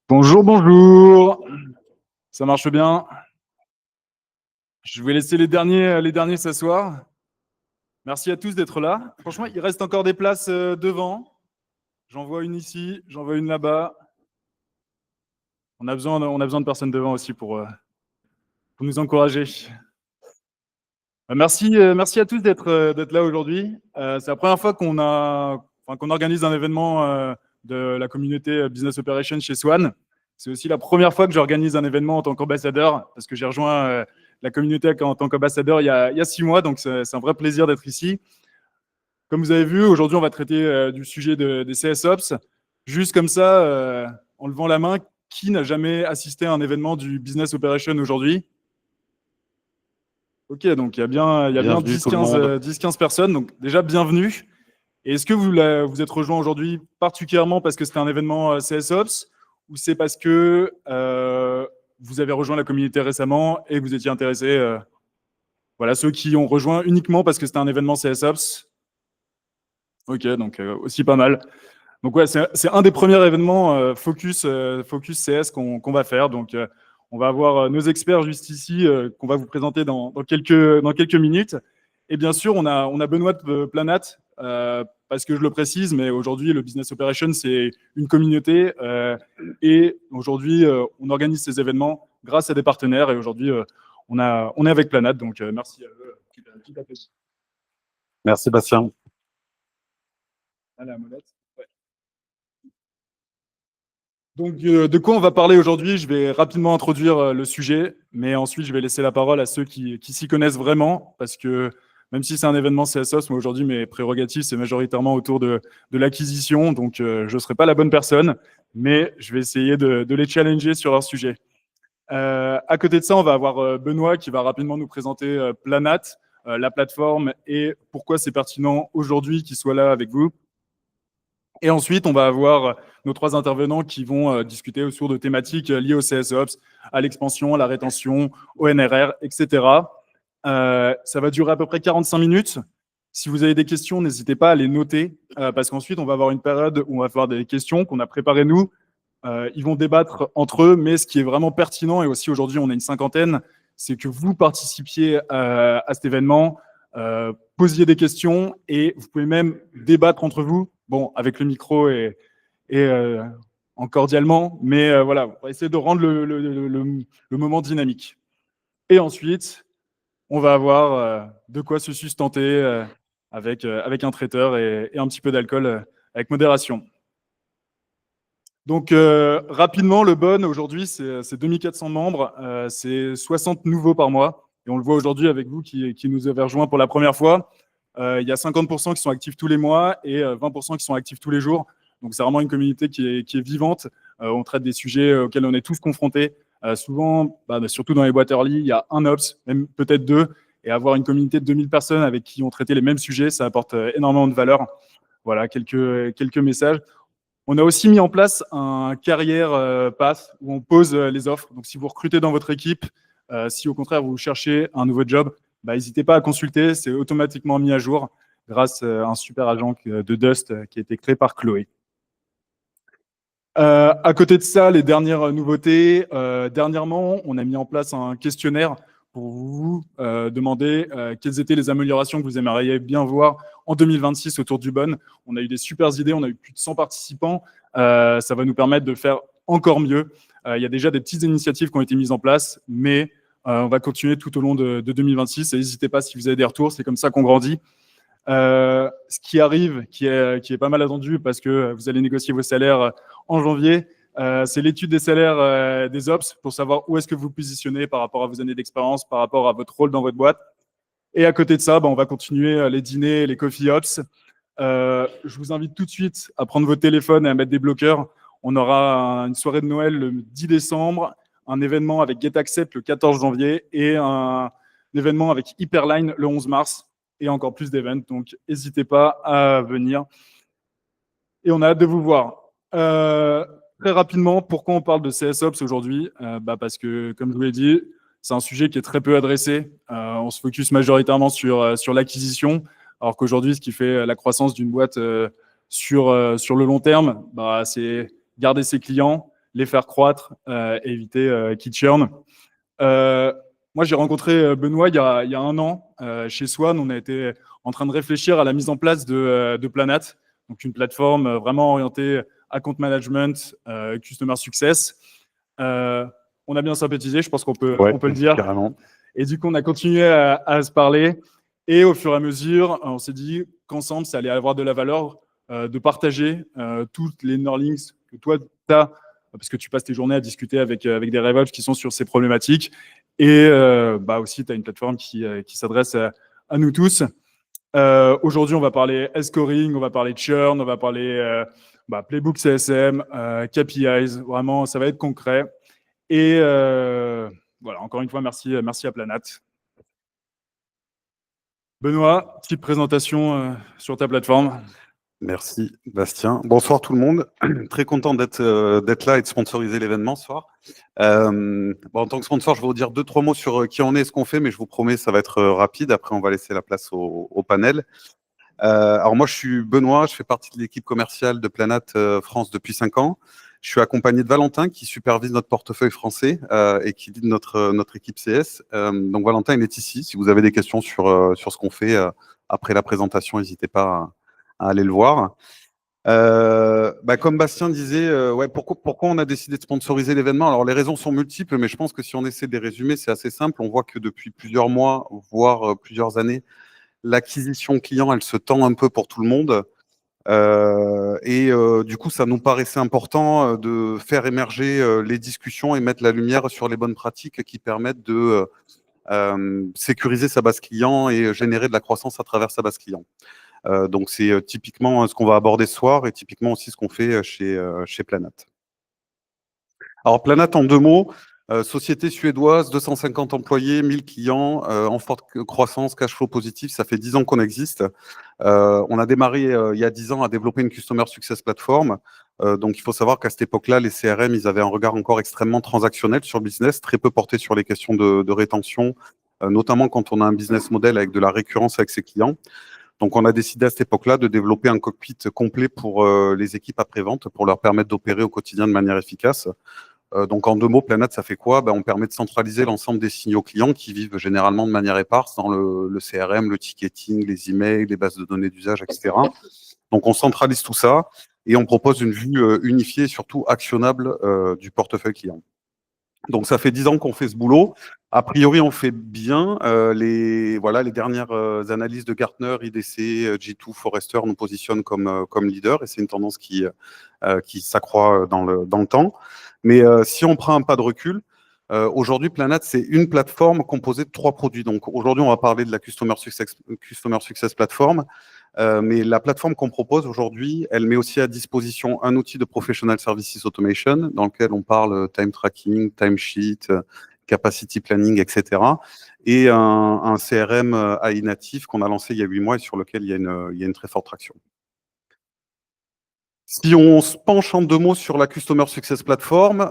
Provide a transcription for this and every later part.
Bonjour, bonjour. Ça marche bien? Je vais laisser les derniers s'asseoir. Merci à tous d'être là. Franchement, il reste encore des places devant. J'en vois une ici, j'en vois une là-bas. On a besoin de personnes devant aussi pour nous encourager. Merci à tous d'être là aujourd'hui. C'est la première fois qu'on organise un événement de la communauté Business Operations chez Swan. C'est aussi la première fois que j'organise un événement en tant qu'ambassadeur, parce que j'ai rejoint la communauté en tant qu'ambassadeur il y a 6 mois, donc c'est un vrai plaisir d'être ici. Comme vous avez vu, aujourd'hui, on va traiter du sujet des CSOps. Juste comme ça, en levant la main, qui n'a jamais assisté à un événement du Business Operation aujourd'hui? Ok, donc il y a bien Bienvenue tout le monde. 10-15 personnes, donc déjà bienvenue. Et est-ce que vous êtes rejoint aujourd'hui particulièrement parce que c'était un événement CSOps ou c'est parce que vous avez rejoint la communauté récemment et que vous étiez intéressé voilà, ceux qui ont rejoint uniquement parce que c'était un événement CSOps. Ok, donc aussi pas mal. Donc ouais, c'est un des premiers événements focus CS qu'on va faire. Donc on va avoir nos experts juste ici qu'on va vous présenter dans quelques minutes. Et bien sûr, on a Benoît de Planat, parce que je le précise, mais aujourd'hui, le Business Operation, c'est une communauté. Et aujourd'hui, on organise ces événements grâce à des partenaires. Et aujourd'hui, on est avec Planat. Donc merci à eux. Petit applaudissement. Merci Bastien. À la molette. Ouais. Donc, de quoi on va parler aujourd'hui? Je vais rapidement introduire le sujet, mais ensuite, je vais laisser la parole à ceux qui s'y connaissent vraiment, parce que même si c'est un événement CSOS, moi aujourd'hui, mes prérogatives, c'est majoritairement autour de l'acquisition, donc je ne serai pas la bonne personne, mais je vais essayer de les challenger sur leur sujet. À côté de ça, on va avoir Benoît qui va rapidement nous présenter Planat, la plateforme, et pourquoi c'est pertinent aujourd'hui qu'il soit là avec vous. Et ensuite, on va avoir nos 3 intervenants qui vont discuter autour de thématiques liées au CSOps, à l'expansion, à la rétention, au NRR, etc. Ça va durer à peu près 45 minutes. Si vous avez des questions, n'hésitez pas à les noter, parce qu'ensuite, on va avoir une période où on va faire des questions qu'on a préparées nous. Ils vont débattre entre eux, mais ce qui est vraiment pertinent, et aussi aujourd'hui, on a une cinquantaine, c'est que vous participiez à cet événement, posiez des questions, et vous pouvez même débattre entre vous, bon, avec le micro et en cordialement, mais voilà, on va essayer de rendre le moment dynamique. Et ensuite, on va avoir de quoi se sustenter avec un traiteur et un petit peu d'alcool avec modération. Donc, rapidement, le Bon, aujourd'hui, c'est 2400 membres, c'est 60 nouveaux par mois. Et on le voit aujourd'hui avec vous qui nous avez rejoints pour la première fois. Il y a 50% qui sont actifs tous les mois et 20% qui sont actifs tous les jours. Donc, c'est vraiment une communauté qui est vivante. On traite des sujets auxquels on est tous confrontés. Souvent, surtout dans les boîtes early, il y a un ops, même peut-être 2. Et avoir une communauté de 2000 personnes avec qui on traitait les mêmes sujets, ça apporte énormément de valeur. Voilà, quelques messages. On a aussi mis en place un carrière pass où on pose les offres. Donc, si vous recrutez dans votre équipe, si au contraire vous cherchez un nouveau job, n'hésitez pas à consulter. C'est automatiquement mis à jour grâce à un super agent de Dust qui a été créé par Chloé. À côté de ça, les dernières nouveautés. Dernièrement, on a mis en place un questionnaire pour vous demander quelles étaient les améliorations que vous aimeriez bien voir en 2026 autour du Bon. On a eu des super idées, on a eu plus de 100 participants. Ça va nous permettre de faire encore mieux. Il y a déjà des petites initiatives qui ont été mises en place, mais on va continuer tout au long de 2026. Et n'hésitez pas si vous avez des retours, c'est comme ça qu'on grandit. Ce qui arrive, qui est pas mal attendu parce que vous allez négocier vos salaires en janvier, c'est l'étude des salaires des ops pour savoir où est-ce que vous positionnez par rapport à vos années d'expérience, par rapport à votre rôle dans votre boîte. Et à côté de ça, on va continuer les dîners, les coffee ops. Je vous invite tout de suite à prendre votre téléphone et à mettre des bloqueurs. On aura une soirée de Noël le 10 décembre, un événement avec GetAccept le 14 janvier et un événement avec Hyperline le 11 mars et encore plus d'événements. Donc, n'hésitez pas à venir. Et on a hâte de vous voir. Très rapidement, pourquoi on parle de CSOps aujourd'hui? Parce que, comme je vous l'ai dit, c'est un sujet qui est très peu adressé. On se focus majoritairement sur l'acquisition, alors qu'aujourd'hui, ce qui fait la croissance d'une boîte sur le long terme, c'est garder ses clients, les faire croître, éviter qu'ils churn. Moi, j'ai rencontré Benoît il y a un an chez Swan. On a été en train de réfléchir à la mise en place de Planat, donc une plateforme vraiment orientée account management, customer success. On a bien sympathisé, je pense qu'on peut, Ouais, on peut le dire. carrément. Et du coup, on a continué à se parler. Et au fur et à mesure, on s'est dit qu'ensemble, ça allait avoir de la valeur de partager toutes les learnings que toi, tu as, parce que tu passes tes journées à discuter avec des RevOps qui sont sur ces problématiques. Et aussi, tu as une plateforme qui s'adresse à nous tous. Aujourd'hui, on va parler scoring, on va parler churn, on va parler playbook CSM, KPIs. Vraiment, ça va être concret. Et voilà, encore une fois, merci à Planat. Benoît, petite présentation sur ta plateforme. Merci, Bastien. Bonsoir tout le monde. Très content d'être là et de sponsoriser l'événement ce soir. En tant que sponsor, je vais vous dire 2-3 mots sur qui on est et ce qu'on fait, mais je vous promets, ça va être rapide. Après, on va laisser la place au panel. Alors moi, je suis Benoît, je fais partie de l'équipe commerciale de Planat France depuis 5 ans. Je suis accompagné de Valentin qui supervise notre portefeuille français et qui dit notre équipe CS. Donc Valentin, il est ici. Si vous avez des questions sur ce qu'on fait après la présentation, n'hésitez pas à aller le voir. Comme Bastien disait, pourquoi on a décidé de sponsoriser l'événement? Alors les raisons sont multiples, mais je pense que si on essaie de les résumer, c'est assez simple. On voit que depuis plusieurs mois, voire plusieurs années, l'acquisition client, elle se tend un peu pour tout le monde. Du coup, ça nous paraissait important de faire émerger les discussions et mettre la lumière sur les bonnes pratiques qui permettent de sécuriser sa base client et générer de la croissance à travers sa base client. Donc, c'est typiquement ce qu'on va aborder ce soir et typiquement aussi ce qu'on fait chez Planat. Alors, Planat, en 2 mots, société suédoise, 250 employés, 1000 clients, en forte croissance, cash flow positif, ça fait 10 ans qu'on existe. On a démarré il y a 10 ans à développer une Customer Success Platform. Donc, il faut savoir qu'à cette époque-là, les CRM, ils avaient un regard encore extrêmement transactionnel sur le business, très peu porté sur les questions de rétention, notamment quand on a un business model avec de la récurrence avec ses clients. Donc, on a décidé à cette époque-là de développer un cockpit complet pour les équipes après-vente, pour leur permettre d'opérer au quotidien de manière efficace. Donc, en 2 mots, Planat, ça fait quoi? On permet de centraliser l'ensemble des signaux clients qui vivent généralement de manière éparse dans le CRM, le ticketing, les emails, les bases de données d'usage, etc. Donc, on centralise tout ça et on propose une vue unifiée et surtout actionnable du portefeuille client. Donc, ça fait 10 ans qu'on fait ce boulot. A priori, on fait bien. Les dernières analyses de Gartner, IDC, G2, Forrester nous positionnent comme leader et c'est une tendance qui s'accroît dans le temps. Mais si on prend un pas de recul, aujourd'hui, Planat, c'est une plateforme composée de 3 produits. Donc, aujourd'hui, on va parler de la Customer Success Platform. Mais la plateforme qu'on propose aujourd'hui, elle met aussi à disposition un outil de Professional Services Automation dans lequel on parle time tracking, timesheet, capacity planning, etc. Et un CRM AI natif qu'on a lancé il y a 8 mois et sur lequel il y a une très forte traction. Si on se penche en 2 mots sur la Customer Success Platform,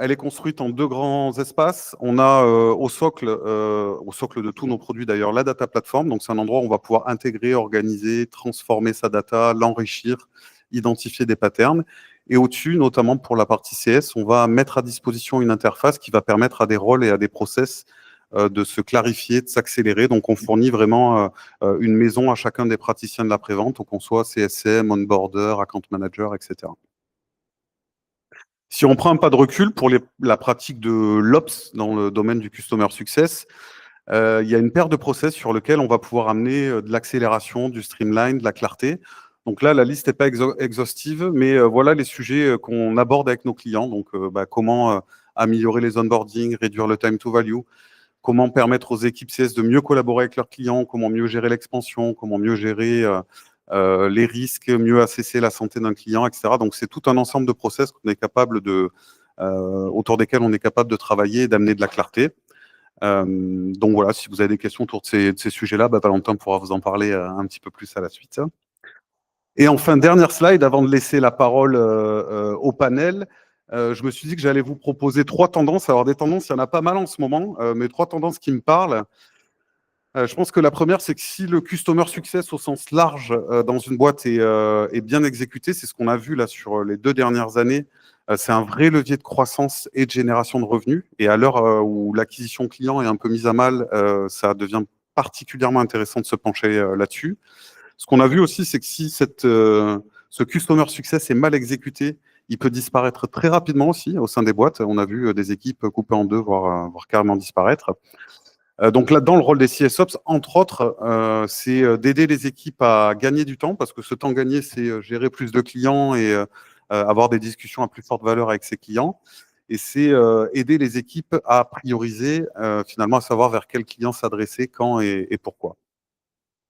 elle est construite en 2 grands espaces. On a au socle de tous nos produits d'ailleurs, la data platform. Donc c'est un endroit où on va pouvoir intégrer, organiser, transformer sa data, l'enrichir, identifier des patterns. Et au-dessus, notamment pour la partie CS, on va mettre à disposition une interface qui va permettre à des rôles et à des process de se clarifier, de s'accélérer. Donc, on fournit vraiment une maison à chacun des praticiens de la prévente, qu'on soit CSM, onboarder, account manager, etc. Si on prend un pas de recul pour la pratique de l'Ops dans le domaine du Customer Success, il y a une paire de process sur lesquels on va pouvoir amener de l'accélération, du streamline, de la clarté. Donc là, la liste n'est pas exhaustive, mais voilà les sujets qu'on aborde avec nos clients. Donc, comment améliorer les onboarding, réduire le time to value, comment permettre aux équipes CS de mieux collaborer avec leurs clients, comment mieux gérer l'expansion, comment mieux gérer les risques, mieux assesser la santé d'un client, etc. Donc, c'est tout un ensemble de process qu'on est capable autour desquels on est capable de travailler et d'amener de la clarté. Donc voilà, si vous avez des questions autour de ces sujets-là, Valentin pourra vous en parler un petit peu plus à la suite. Et enfin, dernière slide, avant de laisser la parole au panel, je me suis dit que j'allais vous proposer 3 tendances. Alors des tendances, il y en a pas mal en ce moment, mais 3 tendances qui me parlent. Je pense que la première, c'est que si le Customer Success au sens large dans une boîte est bien exécuté, c'est ce qu'on a vu là sur les 2 dernières années, C'est un vrai levier de croissance et de génération de revenus. Et à l'heure où l'acquisition client est un peu mise à mal, ça devient particulièrement intéressant de se pencher là-dessus. Ce qu'on a vu aussi, c'est que si ce customer success est mal exécuté, il peut disparaître très rapidement aussi au sein des boîtes. On a vu des équipes coupées en deux, voire carrément disparaître. Donc là-dedans, le rôle des CSOps, entre autres, c'est d'aider les équipes à gagner du temps, parce que ce temps gagné, c'est gérer plus de clients et avoir des discussions à plus forte valeur avec ses clients. Et c'est aider les équipes à prioriser, finalement, à savoir vers quel client s'adresser, quand et pourquoi.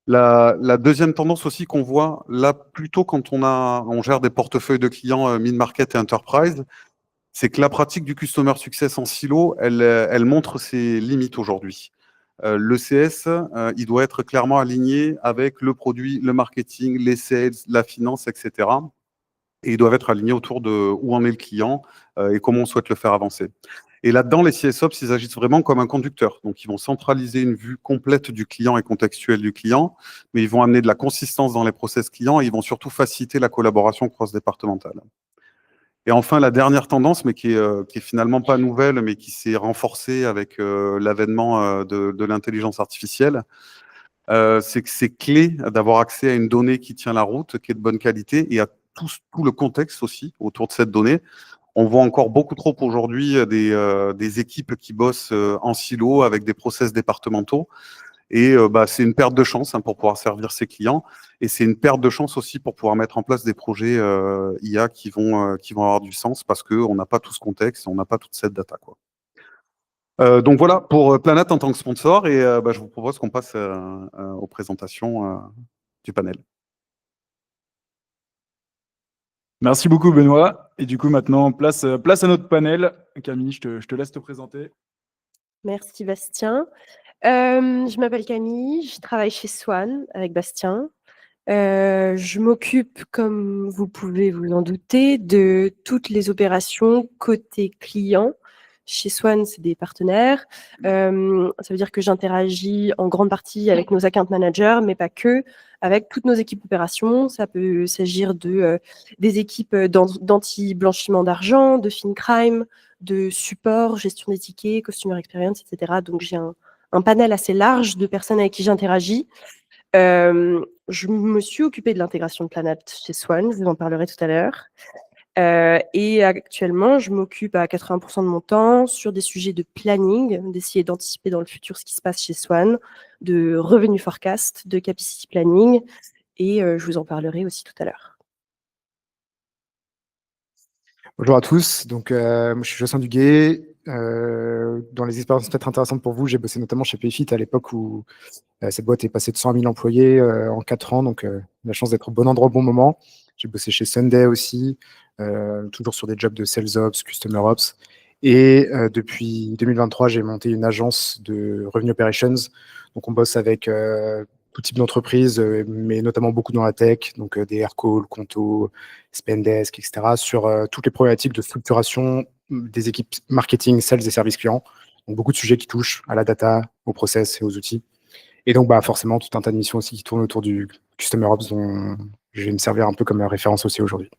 La deuxième tendance aussi qu'on voit là, plutôt quand on gère des portefeuilles de clients mid-market et enterprise, c'est que la pratique du customer success en silo, elle montre ses limites aujourd'hui. Le CS, il doit être clairement aligné avec le produit, le marketing, les sales, la finance, etc. Et ils doivent être alignés autour de où en est le client et comment on souhaite le faire avancer. Et là-dedans, les CSOps, ils agissent vraiment comme un conducteur. Donc, ils vont centraliser une vue complète du client et contextuelle du client, mais ils vont amener de la consistance dans les process clients et ils vont surtout faciliter la collaboration cross-départementale. Et enfin, la dernière tendance, mais qui est finalement pas nouvelle, mais qui s'est renforcée avec l'avènement de l'intelligence artificielle, c'est que c'est clé d'avoir accès à une donnée qui tient la route, qui est de bonne qualité, et à tout le contexte aussi autour de cette donnée. On voit encore beaucoup trop aujourd'hui des équipes qui bossent en silo avec des process départementaux. Et c'est une perte de chance pour pouvoir servir ses clients. Et c'est une perte de chance aussi pour pouvoir mettre en place des projets IA qui vont avoir du sens parce qu'on n'a pas tout ce contexte, on n'a pas toute cette data, quoi. Donc voilà pour Planète en tant que sponsor. Et je vous propose qu'on passe aux présentations du panel. Merci beaucoup, Benoît. Et du coup, maintenant, place à notre panel. Camille, je te laisse te présenter. Merci, Bastien. Je m'appelle Camille, je travaille chez Swan avec Bastien. Je m'occupe, comme vous pouvez vous en douter, de toutes les opérations côté client. Chez Swan, c'est des partenaires. Ça veut dire que j'interagis en grande partie avec nos account managers, mais pas que, avec toutes nos équipes opérations. Ça peut s'agir des équipes d'anti-blanchiment d'argent, de FinCrime, de support, gestion des tickets, customer experience, etc. Donc, j'ai un panel assez large de personnes avec qui j'interagis. Je me suis occupée de l'intégration de Planète chez Swan, je vous en parlerai tout à l'heure. Et actuellement, je m'occupe à 80% de mon temps sur des sujets de planning, d'essayer d'anticiper dans le futur ce qui se passe chez Swan, de revenue forecast, de capacity planning, et je vous en parlerai aussi tout à l'heure. Bonjour à tous, donc moi, je suis Jocelyn Duguay. Dans les expériences peut-être intéressantes pour vous, j'ai bossé notamment chez Payfit à l'époque où cette boîte est passée de 100 000 employés en 4 ans, donc la chance d'être au bon endroit au bon moment. J'ai bossé chez Sunday aussi, toujours sur des jobs de Sales Ops, Customer Ops. Et depuis 2023, j'ai monté une agence de Revenue Operations. Donc on bosse avec tout type d'entreprise, mais notamment beaucoup dans la tech, donc des Aircall, Conto, Spendesk, etc., sur toutes les problématiques de structuration des équipes marketing, sales et services clients. Donc beaucoup de sujets qui touchent à la data, aux process et aux outils. Et donc forcément, tout un tas de missions aussi qui tournent autour du Customer Ops, dont je vais me servir un peu comme référence aussi aujourd'hui.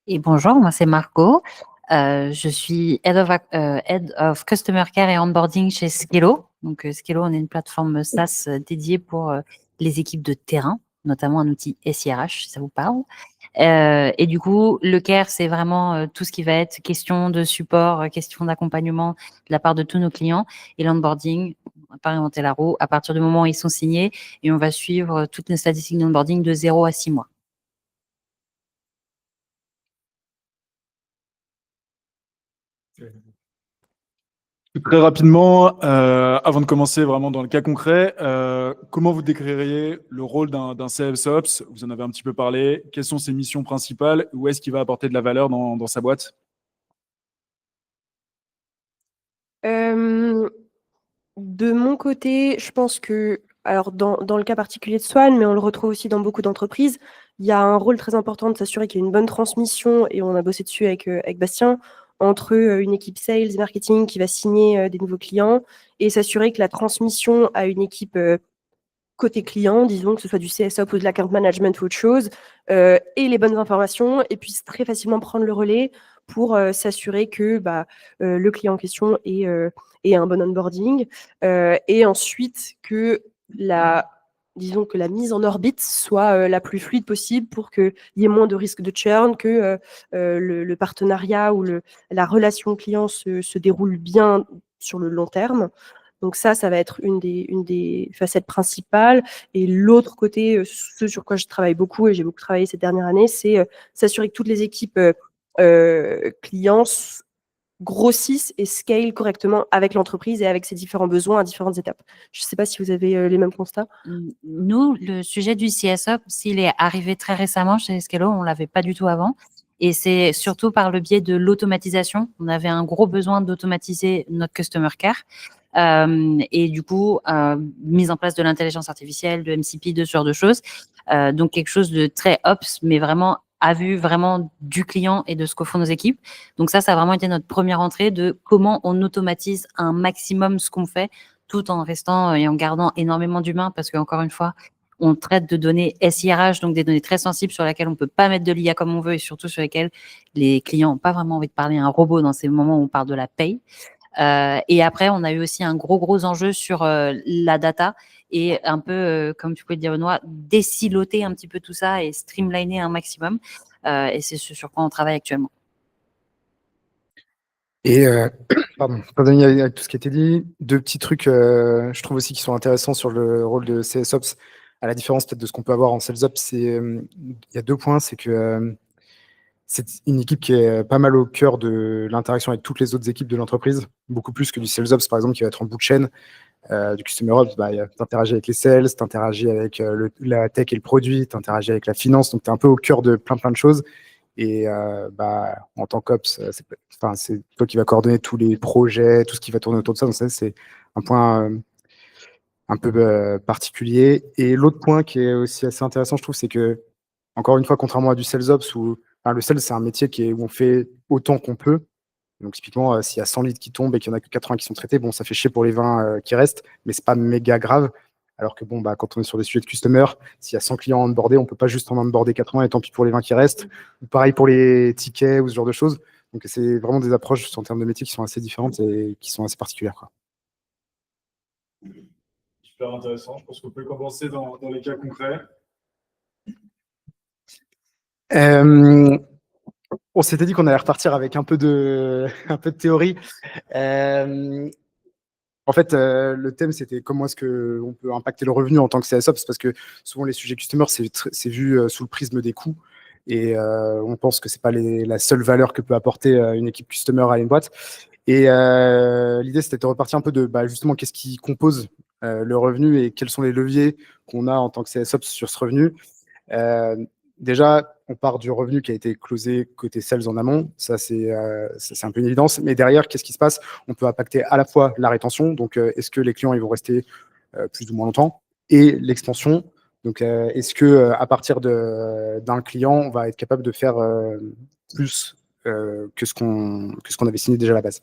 Et bonjour, moi c'est Margot. Je suis Head of Customer Care et Onboarding chez Skello. Donc Skello, on est une plateforme SaaS dédiée pour les équipes de terrain, notamment un outil SIRH, si ça vous parle. Et du coup, le care, c'est vraiment tout ce qui va être question de support, question d'accompagnement de la part de tous nos clients. Et l'onboarding, on va pas inventer la roue, à partir du moment où ils sont signés, et on va suivre toutes les statistiques d'onboarding de 0 à 6 mois. Très rapidement, avant de commencer vraiment dans le cas concret, comment vous décririez le rôle d'un CSOps? Vous en avez un petit peu parlé. Quelles sont ses missions principales? Où est-ce qu'il va apporter de la valeur dans sa boîte? De mon côté, je pense que, alors dans le cas particulier de Swan, mais on le retrouve aussi dans beaucoup d'entreprises, il y a un rôle très important de s'assurer qu'il y a une bonne transmission, et on a bossé dessus avec Bastien, entre une équipe sales et marketing qui va signer des nouveaux clients, et s'assurer que la transmission à une équipe côté client, disons que ce soit du CSOP ou de l'account management ou autre chose, et les bonnes informations et puisse très facilement prendre le relais pour s'assurer que le client en question ait un bon onboarding et ensuite que disons que la mise en orbite soit la plus fluide possible pour qu'il y ait moins de risques de churn, que le partenariat ou la relation client se déroule bien sur le long terme. Donc ça va être une des facettes principales. Et l'autre côté, ce sur quoi je travaille beaucoup, et j'ai beaucoup travaillé ces dernières années, c'est s'assurer que toutes les équipes clients grossissent et scale correctement avec l'entreprise et avec ses différents besoins à différentes étapes. Je ne sais pas si vous avez les mêmes constats. Nous, le sujet du CSOP, s'il est arrivé très récemment chez Scalo, on ne l'avait pas du tout avant. Et c'est surtout par le biais de l'automatisation. On avait un gros besoin d'automatiser notre customer care. Et du coup, mise en place de l'intelligence artificielle, de MCP, de ce genre de choses. Donc, quelque chose de très ops, mais vraiment à vue vraiment du client et de ce que font nos équipes. Donc ça a vraiment été notre première entrée de comment on automatise un maximum ce qu'on fait tout en restant et en gardant énormément d'humains parce qu'encore une fois, on traite de données SIRH, donc des données très sensibles sur lesquelles on ne peut pas mettre de l'IA comme on veut et surtout sur lesquelles les clients n'ont pas vraiment envie de parler à un robot dans ces moments où on parle de la paye. Et après, on a eu aussi un gros enjeu sur la data et un peu, comme tu peux le dire Benoît, désiloter un petit peu tout ça et streamliner un maximum. Et c'est ce sur quoi on travaille actuellement. Et pardon, avec tout ce qui a été dit, deux petits trucs, je trouve aussi qui sont intéressants sur le rôle de CSOps, à la différence peut-être de ce qu'on peut avoir en SalesOps. Il y a 2 points, c'est que c'est une équipe qui est pas mal au cœur de l'interaction avec toutes les autres équipes de l'entreprise, beaucoup plus que du SalesOps, par exemple, qui va être en bout de chaîne. Du Customer Ops, tu interagis avec les sales, tu interagis avec la tech et le produit, tu interagis avec la finance, donc tu es un peu au cœur de plein de choses. Et en tant qu'Ops, c'est toi qui vas coordonner tous les projets, tout ce qui va tourner autour de ça. Donc ça, c'est un point un peu particulier. Et l'autre point qui est aussi assez intéressant, je trouve, c'est que, encore une fois, contrairement à du SalesOps, où le sales, c'est un métier où on fait autant qu'on peut. Donc, typiquement, s'il y a 100 leads qui tombent et qu'il n'y en a que 80 qui sont traités, bon, ça fait chier pour les 20 qui restent, mais c'est pas méga grave. Alors que, quand on est sur des sujets de customer, s'il y a 100 clients onboardés, on ne peut pas juste en onboarder 80 et tant pis pour les 20 qui restent. Ou pareil pour les tickets ou ce genre de choses. Donc, c'est vraiment des approches en termes de métier qui sont assez différentes et qui sont assez particulières, quoi. Super intéressant. Je pense qu'on peut commencer dans les cas concrets. On s'était dit qu'on allait repartir avec un peu de théorie. En fait, le thème, c'était comment est-ce qu'on peut impacter le revenu en tant que CSOps, parce que souvent, les sujets customer, c'est vu sous le prisme des coûts. Et on pense que ce n'est pas la seule valeur que peut apporter une équipe customer à une boîte. Et l'idée, c'était de repartir un peu de justement qu'est-ce qui compose le revenu et quels sont les leviers qu'on a en tant que CSOps sur ce revenu. Déjà, on part du revenu qui a été closé côté sales en amont. Ça, c'est un peu une évidence. Mais derrière, qu'est-ce qui se passe? On peut impacter à la fois la rétention. Donc, est-ce que les clients ils vont rester plus ou moins longtemps? Et l'expansion. Donc, est-ce que à partir d'un client, on va être capable de faire plus que ce qu'on avait signé déjà à la base?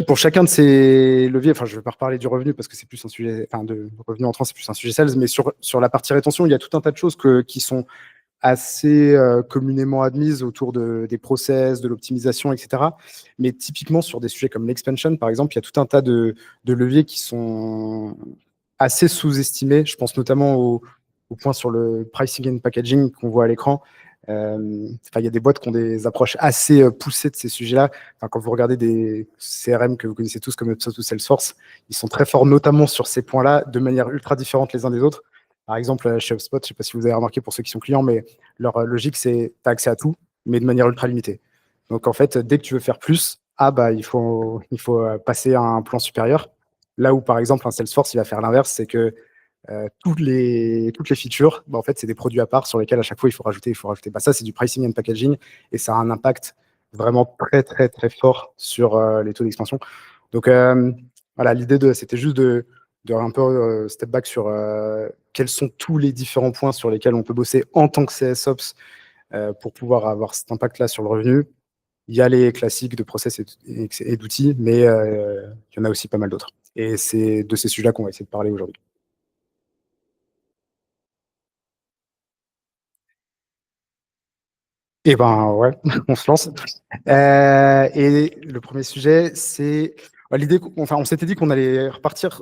Pour chacun de ces leviers, je ne vais pas reparler du revenu parce que c'est plus un sujet, de revenu entrant, c'est plus un sujet sales, mais sur la partie rétention, il y a tout un tas de choses qui sont assez communément admises autour des process, de l'optimisation, etc. Mais typiquement, sur des sujets comme l'expansion, par exemple, il y a tout un tas de leviers qui sont assez sous-estimés. Je pense notamment au point sur le pricing and packaging qu'on voit à l'écran. Il y a des boîtes qui ont des approches assez poussées de ces sujets-là. Quand vous regardez des CRM que vous connaissez tous comme HubSpot ou Salesforce, ils sont très forts notamment sur ces points-là, de manière ultra différente les uns des autres. Par exemple, chez HubSpot, je ne sais pas si vous avez remarqué pour ceux qui sont clients, mais leur logique, c'est tu as accès à tout, mais de manière ultra limitée. Donc en fait, dès que tu veux faire plus, il faut passer à un plan supérieur. Là où, par exemple, un Salesforce, il va faire l'inverse, c'est que toutes les features, en fait, c'est des produits à part sur lesquels à chaque fois il faut rajouter. Ça, c'est du pricing and packaging et ça a un impact vraiment très, très, très fort sur les taux d'expansion. Donc, voilà, l'idée, c'était juste de un peu step back sur quels sont tous les différents points sur lesquels on peut bosser en tant que CSOps pour pouvoir avoir cet impact-là sur le revenu. Il y a les classiques de process et d'outils, mais il y en a aussi pas mal d'autres. Et c'est de ces sujets-là qu'on va essayer de parler aujourd'hui. Eh ben ouais, on se lance. Et le premier sujet, c'est l'idée. Enfin, on s'était dit qu'on allait repartir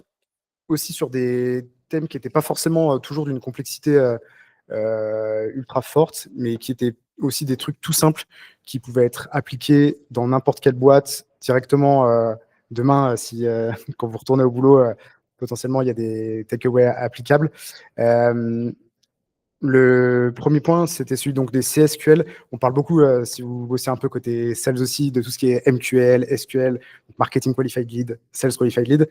aussi sur des thèmes qui n'étaient pas forcément toujours d'une complexité ultra forte, mais qui étaient aussi des trucs tout simples qui pouvaient être appliqués dans n'importe quelle boîte directement demain. Si quand vous retournez au boulot, potentiellement il y a des takeaways applicables. Le premier point, c'était celui donc des CSQL. On parle beaucoup, si vous bossez un peu côté sales aussi, de tout ce qui est MQL, SQL, Marketing Qualified Lead, Sales Qualified Lead.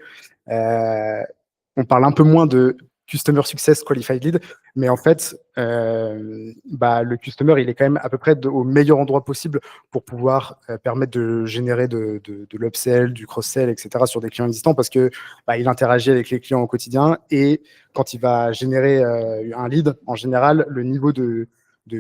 On parle un peu moins de Customer Success Qualified Lead, mais en fait, le customer, il est quand même à peu près au meilleur endroit possible pour pouvoir permettre de générer de l'upsell, du cross-sell, etc. sur des clients existants parce que il interagit avec les clients au quotidien et quand il va générer un lead, en général, le niveau de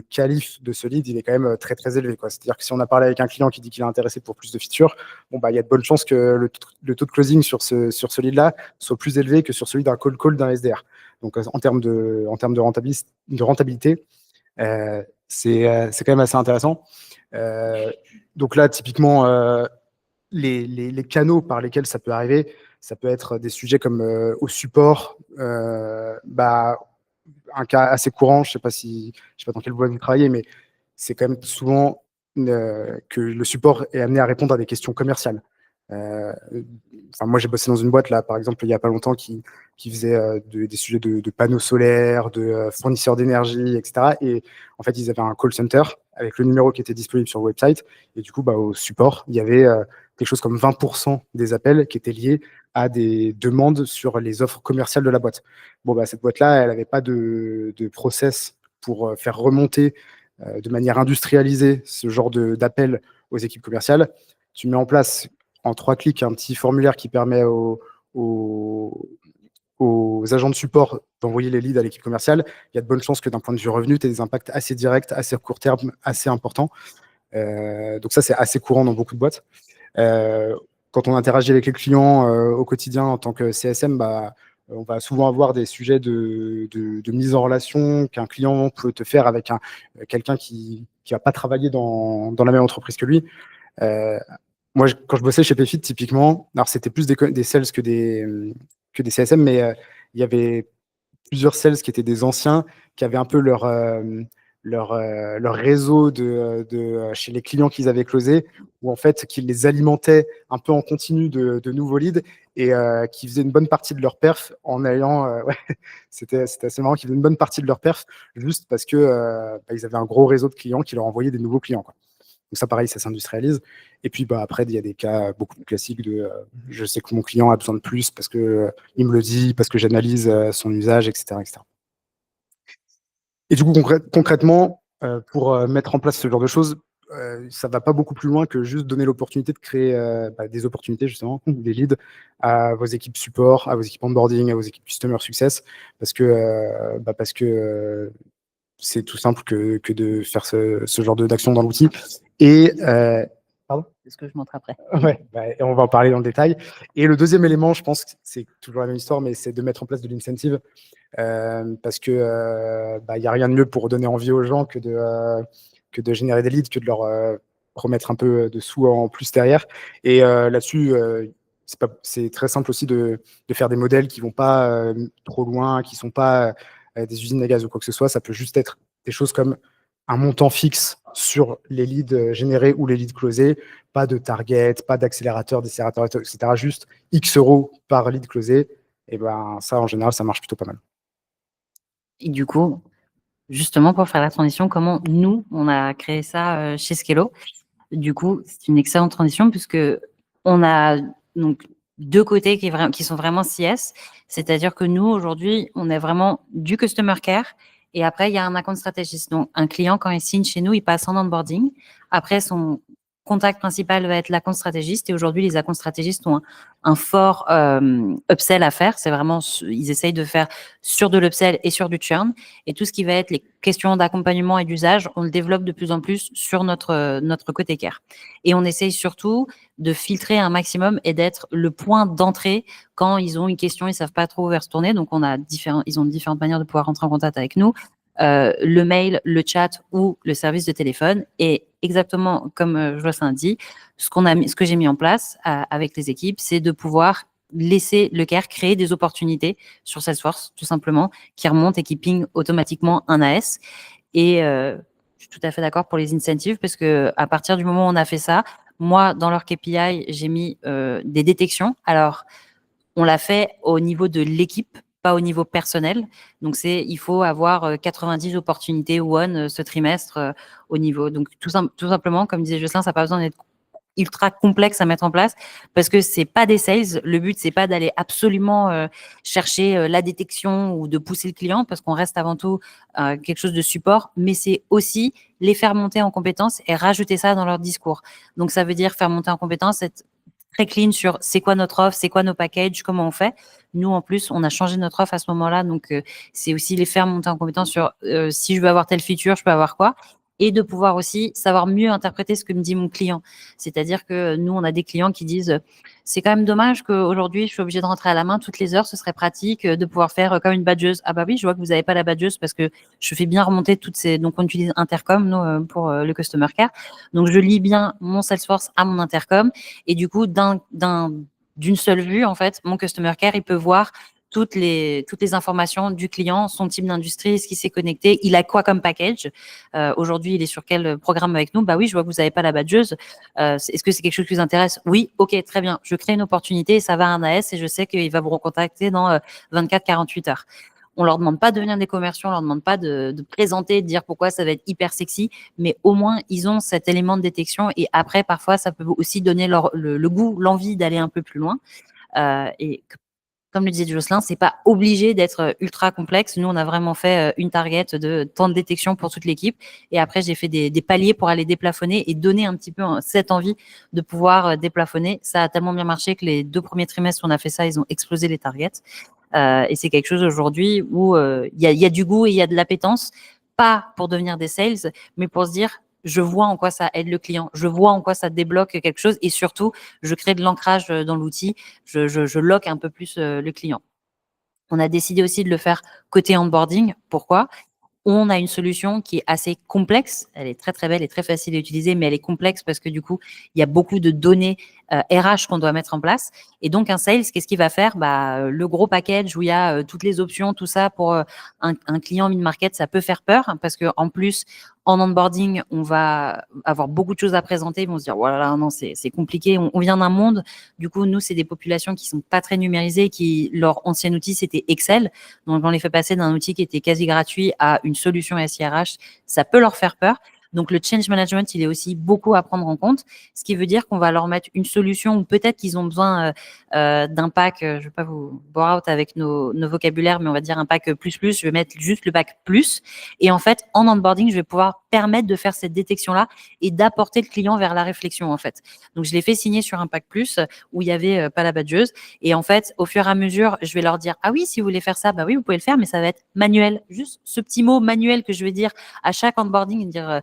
qualif de ce lead, il est quand même très, très élevé, quoi. C'est-à-dire que si on a parlé avec un client qui dit qu'il est intéressé pour plus de features, il y a de bonnes chances que le taux de closing sur ce lead-là soit plus élevé que sur celui d'un call d'un SDR. Donc, en termes de rentabilité, c'est quand même assez intéressant. Donc là, typiquement, les canaux par lesquels ça peut arriver, ça peut être des sujets comme au support, un cas assez courant, je sais pas dans quelle boîte vous travaillez, mais c'est quand même souvent que le support est amené à répondre à des questions commerciales. Moi, j'ai bossé dans une boîte, là, par exemple, il n'y a pas longtemps, qui faisait des sujets de panneaux solaires, de fournisseurs d'énergie, etc. Et en fait, ils avaient un call center avec le numéro qui était disponible sur le website. Et du coup, au support, il y avait quelque chose comme 20% des appels qui étaient liés à des demandes sur les offres commerciales de la boîte. Cette boîte-là, elle n'avait pas de process pour faire remonter de manière industrialisée ce genre d'appel aux équipes commerciales. Tu mets en place en 3 clics un petit formulaire qui permet aux agents de support d'envoyer les leads à l'équipe commerciale. Il y a de bonnes chances que d'un point de vue revenu, tu aies des impacts assez directs, assez court terme, assez importants. Donc ça, c'est assez courant dans beaucoup de boîtes. Quand on interagit avec les clients au quotidien en tant que CSM, on va souvent avoir des sujets de mise en relation qu'un client peut te faire avec quelqu'un qui va pas travailler dans la même entreprise que lui. Moi, quand je bossais chez Payfit, typiquement, alors c'était plus des sales que des CSM, mais il y avait plusieurs sales qui étaient des anciens, qui avaient un peu leur réseau chez les clients qu'ils avaient closés, ou en fait, qu'ils les alimentaient un peu en continu de nouveaux leads et qui faisaient une bonne partie de leur perf en ayant, c'était assez marrant, qu'ils faisaient une bonne partie de leur perf juste parce que ils avaient un gros réseau de clients qui leur envoyaient des nouveaux clients, quoi. Donc ça, pareil, ça s'industrialise. Et puis après, il y a des cas beaucoup plus classiques de je sais que mon client a besoin de plus parce que il me le dit, parce que j'analyse son usage, etc., etc. Et du coup, concrètement, pour mettre en place ce genre de choses, ça ne va pas beaucoup plus loin que juste donner l'opportunité de créer des opportunités, justement, des leads à vos équipes support, à vos équipes onboarding, à vos équipes customer success, parce que c'est tout simple que de faire ce genre d'action dans l'outil. Et pardon ? C'est ce que je montre après. Ouais, et on va en parler dans le détail. Et le deuxième élément, je pense que c'est toujours la même histoire, mais c'est de mettre en place de l'incentive. Parce que il n'y a rien de mieux pour donner envie aux gens que de générer des leads, que de leur promettre un peu de sous en plus derrière. Et là-dessus, c'est très simple aussi de faire des modèles qui vont pas trop loin, qui sont pas des usines à gaz ou quoi que ce soit. Ça peut juste être des choses comme un montant fixe sur les leads générés ou les leads closés, pas de target, pas d'accélérateur, décélérateur, etc. Juste X euros par lead closé. Et ça, en général, ça marche plutôt pas mal. Et du coup, justement, pour faire la transition, comment nous, on a créé ça chez Skello. Du coup, c'est une excellente transition puisque on a donc 2 côtés qui sont vraiment CS. C'est-à-dire que nous, aujourd'hui, on est vraiment du customer care et après, il y a un account stratégiste. Donc, un client, quand il signe chez nous, il passe en onboarding. Après, son contact principal va être l'account stratégiste et aujourd'hui, les account stratégistes ont un fort upsell à faire. C'est vraiment, ils essayent de faire sur de l'upsell et sur du churn. Et tout ce qui va être les questions d'accompagnement et d'usage, on le développe de plus en plus sur notre côté care. Et on essaye surtout de filtrer un maximum et d'être le point d'entrée quand ils ont une question, ils savent pas trop où vers se tourner. Donc, ils ont différentes manières de pouvoir rentrer en contact avec nous. le mail, le chat ou le service de téléphone. Et exactement comme Jocelyn dit, ce que j'ai mis en place avec les équipes, c'est de pouvoir laisser le care créer des opportunités sur Salesforce, tout simplement, qui remontent et qui pingent automatiquement un AS. Et je suis tout à fait d'accord pour les incentives, parce que à partir du moment où on a fait ça, moi, dans leur KPI, j'ai mis des détections. Alors, on l'a fait au niveau de l'équipe, pas au niveau personnel. Donc, il faut avoir 90 opportunités won ce trimestre au niveau. Donc, tout simplement, comme disait Jocelyn, ça n'a pas besoin d'être ultra complexe à mettre en place, parce que c'est pas des sales. Le but, c'est pas d'aller absolument chercher la détection ou de pousser le client, parce qu'on reste avant tout quelque chose de support, mais c'est aussi les faire monter en compétences et rajouter ça dans leur discours. Donc, ça veut dire faire monter en compétences, être très clean sur c'est quoi notre offre, c'est quoi nos packages, comment on fait. Nous, en plus, on a changé notre offre à ce moment-là, donc c'est aussi les faire monter en compétence sur si je veux avoir tel feature, je peux avoir quoi, et de pouvoir aussi savoir mieux interpréter ce que me dit mon client. C'est-à-dire que nous, on a des clients qui disent c'est quand même dommage qu'aujourd'hui, je suis obligée de rentrer à la main toutes les heures, ce serait pratique de pouvoir faire comme une badgeuse. Ah bah oui, je vois que vous n'avez pas la badgeuse parce que je fais bien remonter toutes ces... Donc, on utilise Intercom, nous, pour le Customer Care. Donc, je lis bien mon Salesforce à mon Intercom, et du coup, d'une seule vue, en fait, mon Customer Care, il peut voir toutes les informations du client, son type d'industrie, ce qui s'est connecté, il a quoi comme package. Aujourd'hui, il est sur quel programme avec nous? Bah oui, je vois que vous n'avez pas la badgeuse. Est-ce que c'est quelque chose qui vous intéresse? Oui, ok, très bien. Je crée une opportunité et ça va à un AS et je sais qu'il va vous recontacter dans 24-48 heures. On leur demande pas de devenir des commerciaux, on leur demande pas de présenter, de dire pourquoi ça va être hyper sexy, mais au moins ils ont cet élément de détection, et après parfois ça peut aussi donner le goût, l'envie d'aller un peu plus loin. Et comme le disait Jocelyn, c'est pas obligé d'être ultra complexe. Nous, on a vraiment fait une target de temps de détection pour toute l'équipe. Et après, j'ai fait des paliers pour aller déplafonner et donner un petit peu cette envie de pouvoir déplafonner. Ça a tellement bien marché que les 2 premiers trimestres où on a fait ça, ils ont explosé les targets. Et c'est quelque chose aujourd'hui où il y a du goût et il y a de l'appétence, pas pour devenir des sales, mais pour se dire, je vois en quoi ça aide le client, je vois en quoi ça débloque quelque chose, et surtout, je crée de l'ancrage dans l'outil, je lock un peu plus le client. On a décidé aussi de le faire côté onboarding. Pourquoi? On a une solution qui est assez complexe. Elle est très, très belle et très facile à utiliser, mais elle est complexe parce que du coup, il y a beaucoup de données RH qu'on doit mettre en place. Et donc, un sales, qu'est-ce qu'il va faire? Le gros package où il y a toutes les options, tout ça, pour un client mid-market, ça peut faire peur, hein, parce qu'en plus, en onboarding, on va avoir beaucoup de choses à présenter. Ils vont se dire, voilà, non, c'est compliqué. On vient d'un monde. Du coup, nous, c'est des populations qui sont pas très numérisées, leur ancien outil, c'était Excel. Donc, on les fait passer d'un outil qui était quasi gratuit à une solution SIRH. Ça peut leur faire peur. Donc, le change management, il est aussi beaucoup à prendre en compte, ce qui veut dire qu'on va leur mettre une solution où peut-être qu'ils ont besoin d'un pack, je ne vais pas vous bore out avec nos vocabulaires, mais on va dire un pack plus. Je vais mettre juste le pack plus. Et en fait, en onboarding, je vais pouvoir permettre de faire cette détection-là et d'apporter le client vers la réflexion, en fait. Donc, je l'ai fait signer sur un pack plus où il n'y avait pas la badgeuse. Et en fait, au fur et à mesure, je vais leur dire, ah oui, si vous voulez faire ça, bah oui, vous pouvez le faire, mais ça va être manuel. Juste ce petit mot manuel que je vais dire à chaque onboarding, dire,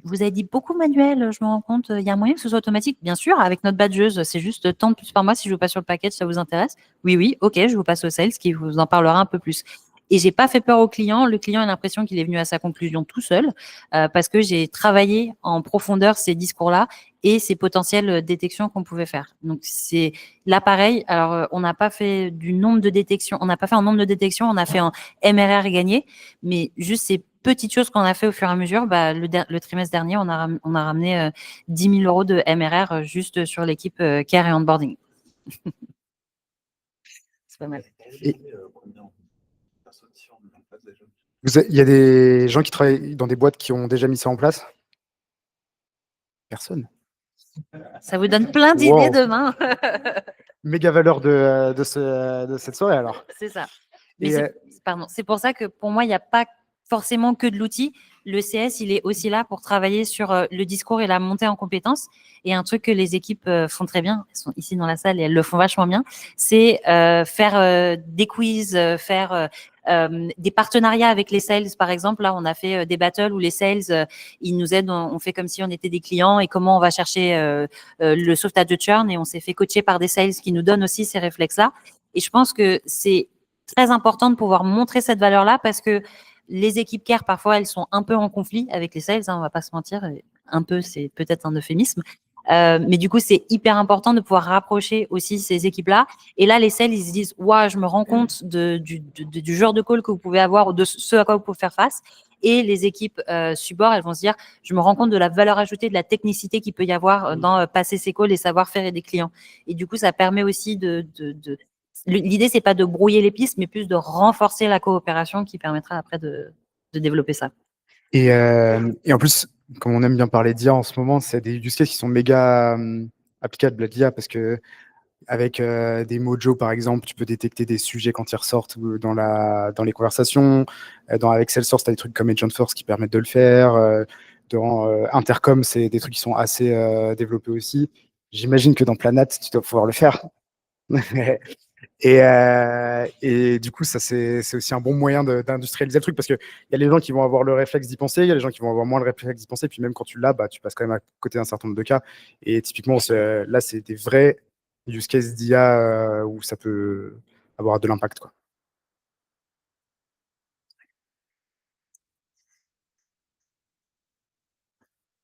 vous avez dit beaucoup manuel, je me rends compte, il y a un moyen que ce soit automatique? Bien sûr, avec notre badgeuse, c'est juste tant de plus par mois. Si je vous passe sur le package, ça vous intéresse? Oui, ok, je vous passe au sales qui vous en parlera un peu plus. Et j'ai pas fait peur au client. Le client a l'impression qu'il est venu à sa conclusion tout seul, parce que j'ai travaillé en profondeur ces discours-là et ces potentielles détections qu'on pouvait faire. Donc, c'est là pareil. Alors, on n'a pas fait du nombre de détections, on n'a pas fait en nombre de détections, on a fait en MRR gagné, mais juste ces petites choses qu'on a fait au fur et à mesure. Le trimestre dernier, on a ramené 10 000 € de MRR juste sur l'équipe Care et Onboarding. C'est pas mal. Il y a des gens qui travaillent dans des boîtes qui ont déjà mis ça en place? Personne. Ça vous donne plein d'idées Wow. demain. Méga valeur de cette soirée alors. C'est ça. Et, Mais c'est pour ça que pour moi, il n'y a pas forcément que de l'outil. Le CS, il est aussi là pour travailler sur le discours et la montée en compétences. Et un truc que les équipes font très bien, elles sont ici dans la salle et elles le font vachement bien, c'est faire des quiz, faire des partenariats avec les sales. Par exemple, là, on a fait des battles où les sales, ils nous aident, on fait comme si on était des clients et comment on va chercher le sauvetage de churn, et on s'est fait coacher par des sales qui nous donnent aussi ces réflexes-là. Et je pense que c'est très important de pouvoir montrer cette valeur-là, parce que Les équipes care, parfois, elles sont un peu en conflit avec les sales, hein, on va pas se mentir. Un peu, c'est peut-être un euphémisme. Mais du coup, c'est hyper important de pouvoir rapprocher aussi ces équipes-là. Et là, les sales, ils se disent, ouais, je me rends compte du genre de call que vous pouvez avoir ou de ce à quoi vous pouvez faire face. Et les équipes support, elles vont se dire, je me rends compte de la valeur ajoutée, de la technicité qu'il peut y avoir dans passer ces calls et savoir faire des clients. Et du coup, ça permet aussi l'idée, c'est pas de brouiller les pistes, mais plus de renforcer la coopération qui permettra après de développer ça. Et en plus, comme on aime bien parler d'IA en ce moment, c'est des use cases qui sont méga applicables à l'IA parce que avec des Mojo, par exemple, tu peux détecter des sujets quand ils ressortent dans les conversations. Avec Salesforce, tu as des trucs comme Agentforce qui permettent de le faire. Dans Intercom, c'est des trucs qui sont assez développés aussi. J'imagine que dans Planat, tu dois pouvoir le faire. Et du coup, ça, c'est aussi un bon moyen d'industrialiser le truc parce qu'il y a les gens qui vont avoir le réflexe d'y penser, il y a les gens qui vont avoir moins le réflexe d'y penser. Puis même quand tu l'as, bah, tu passes quand même à côté d'un certain nombre de cas. Et typiquement, là, c'est des vrais use cases d'IA où ça peut avoir de l'impact, quoi.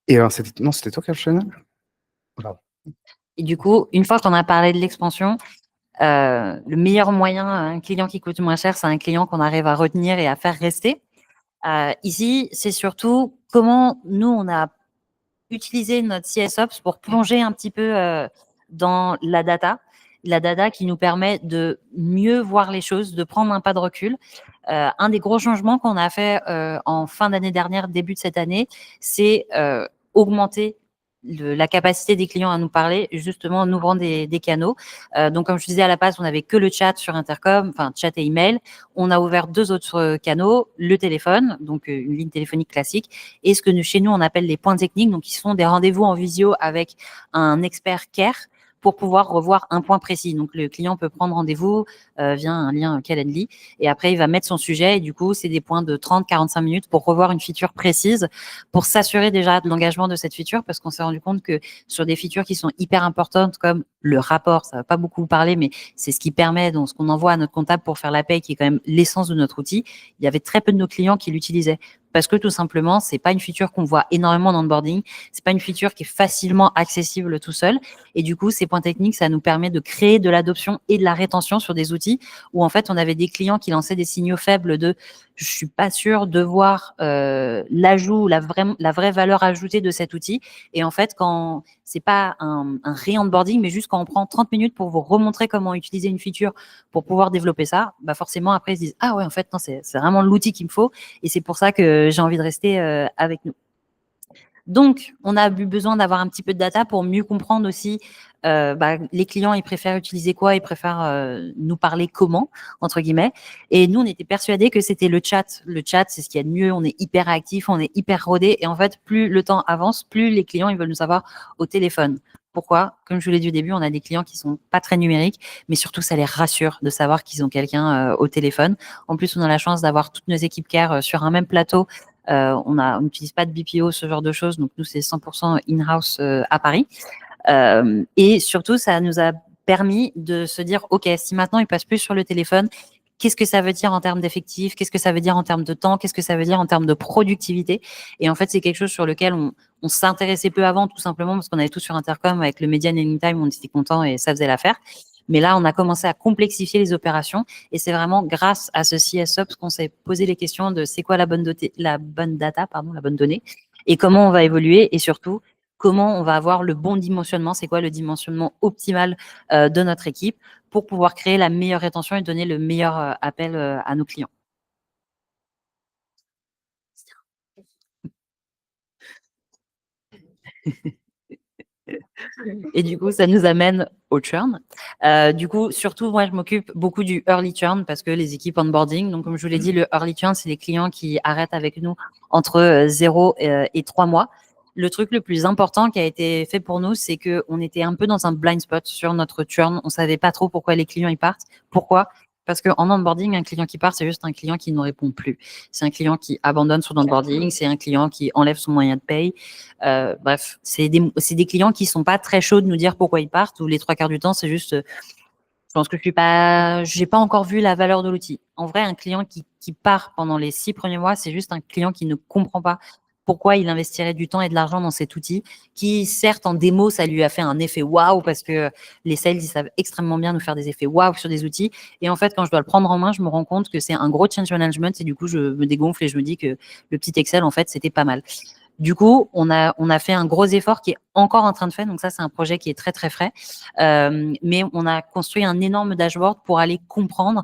Et c'était toi qui as le channel? Et du coup, une fois qu'on a parlé de l'expansion, le meilleur moyen, un client qui coûte moins cher, c'est un client qu'on arrive à retenir et à faire rester. Ici, c'est surtout comment nous, on a utilisé notre CSOps pour plonger un petit peu dans la data qui nous permet de mieux voir les choses, de prendre un pas de recul. Un des gros changements qu'on a fait en fin d'année dernière, début de cette année, c'est augmenter la capacité des clients à nous parler, justement en ouvrant des canaux. Donc, comme je disais à la base, on n'avait que le chat sur Intercom, enfin chat et email. On a ouvert 2 autres canaux, le téléphone, donc une ligne téléphonique classique, et ce que chez nous, on appelle les points techniques, donc qui sont des rendez-vous en visio avec un expert care pour pouvoir revoir un point précis. Donc, le client peut prendre rendez-vous via un lien Calendly et après, il va mettre son sujet et du coup, c'est des points de 30-45 minutes pour revoir une feature précise pour s'assurer déjà de l'engagement de cette feature parce qu'on s'est rendu compte que sur des features qui sont hyper importantes comme le rapport, ça va pas beaucoup vous parler, mais c'est ce qui permet, donc ce qu'on envoie à notre comptable pour faire la paye, qui est quand même l'essence de notre outil, il y avait très peu de nos clients qui l'utilisaient parce que tout simplement, c'est pas une feature qu'on voit énormément dans le onboarding, c'est pas une feature qui est facilement accessible tout seul. Et du coup, ces points techniques, ça nous permet de créer de l'adoption et de la rétention sur des outils où en fait, on avait des clients qui lançaient des signaux faibles de je suis pas sûr de voir l'ajout, la vraie valeur ajoutée de cet outil. Et en fait, quand c'est pas un re-onboarding, mais juste quand on prend 30 minutes pour vous remontrer comment utiliser une feature pour pouvoir développer ça, bah forcément après ils se disent ah ouais en fait non c'est vraiment l'outil qu'il me faut et c'est pour ça que j'ai envie de rester avec nous. Donc, on a eu besoin d'avoir un petit peu de data pour mieux comprendre aussi les clients, ils préfèrent utiliser quoi, ils préfèrent nous parler comment, entre guillemets. Et nous, on était persuadés que c'était le chat. Le chat, c'est ce qu'il y a de mieux, on est hyper actif, on est hyper rodé. Et en fait, plus le temps avance, plus les clients, ils veulent nous avoir au téléphone. Pourquoi? Comme je vous l'ai dit au début, on a des clients qui sont pas très numériques, mais surtout, ça les rassure de savoir qu'ils ont quelqu'un au téléphone. En plus, on a la chance d'avoir toutes nos équipes care sur un même plateau. On n'utilise pas de BPO, ce genre de choses. Donc, nous, c'est 100% in-house à Paris. Et surtout, ça nous a permis de se dire, OK, si maintenant, il passe plus sur le téléphone, qu'est-ce que ça veut dire en termes d'effectifs? Qu'est-ce que ça veut dire en termes de temps? Qu'est-ce que ça veut dire en termes de productivité? Et en fait, c'est quelque chose sur lequel on s'intéressait peu avant, tout simplement parce qu'on avait tout sur Intercom avec le Median Anytime, on était content et ça faisait l'affaire. Mais là, on a commencé à complexifier les opérations et c'est vraiment grâce à ce CSOps qu'on s'est posé les questions de c'est quoi la bonne data, la bonne donnée et comment on va évoluer et surtout comment on va avoir le bon dimensionnement, c'est quoi le dimensionnement optimal de notre équipe pour pouvoir créer la meilleure rétention et donner le meilleur appel à nos clients. Et du coup, ça nous amène au churn. Du coup, surtout, moi, je m'occupe beaucoup du early churn parce que les équipes onboarding, donc comme je vous l'ai dit, le early churn, c'est les clients qui arrêtent avec nous entre 0 et 3 mois. Le truc le plus important qui a été fait pour nous, c'est qu'on était un peu dans un blind spot sur notre churn. On savait pas trop pourquoi les clients ils partent. Pourquoi? Parce qu'en onboarding, un client qui part, c'est juste un client qui ne répond plus. C'est un client qui abandonne son onboarding, c'est un client qui enlève son moyen de paye. Bref, c'est des clients qui sont pas très chauds de nous dire pourquoi ils partent, ou les 3 quarts du temps, c'est juste Je pense que j'ai pas encore vu la valeur de l'outil. En vrai, un client qui part pendant les 6 premiers mois, c'est juste un client qui ne comprend pas pourquoi il investirait du temps et de l'argent dans cet outil, qui certes en démo, ça lui a fait un effet waouh parce que les sales, ils savent extrêmement bien nous faire des effets waouh sur des outils. Et en fait, quand je dois le prendre en main, je me rends compte que c'est un gros change management et du coup, je me dégonfle et je me dis que le petit Excel, en fait, c'était pas mal. Du coup, on a fait un gros effort qui est encore en train de faire. Donc ça, c'est un projet qui est très, très frais. Mais on a construit un énorme dashboard pour aller comprendre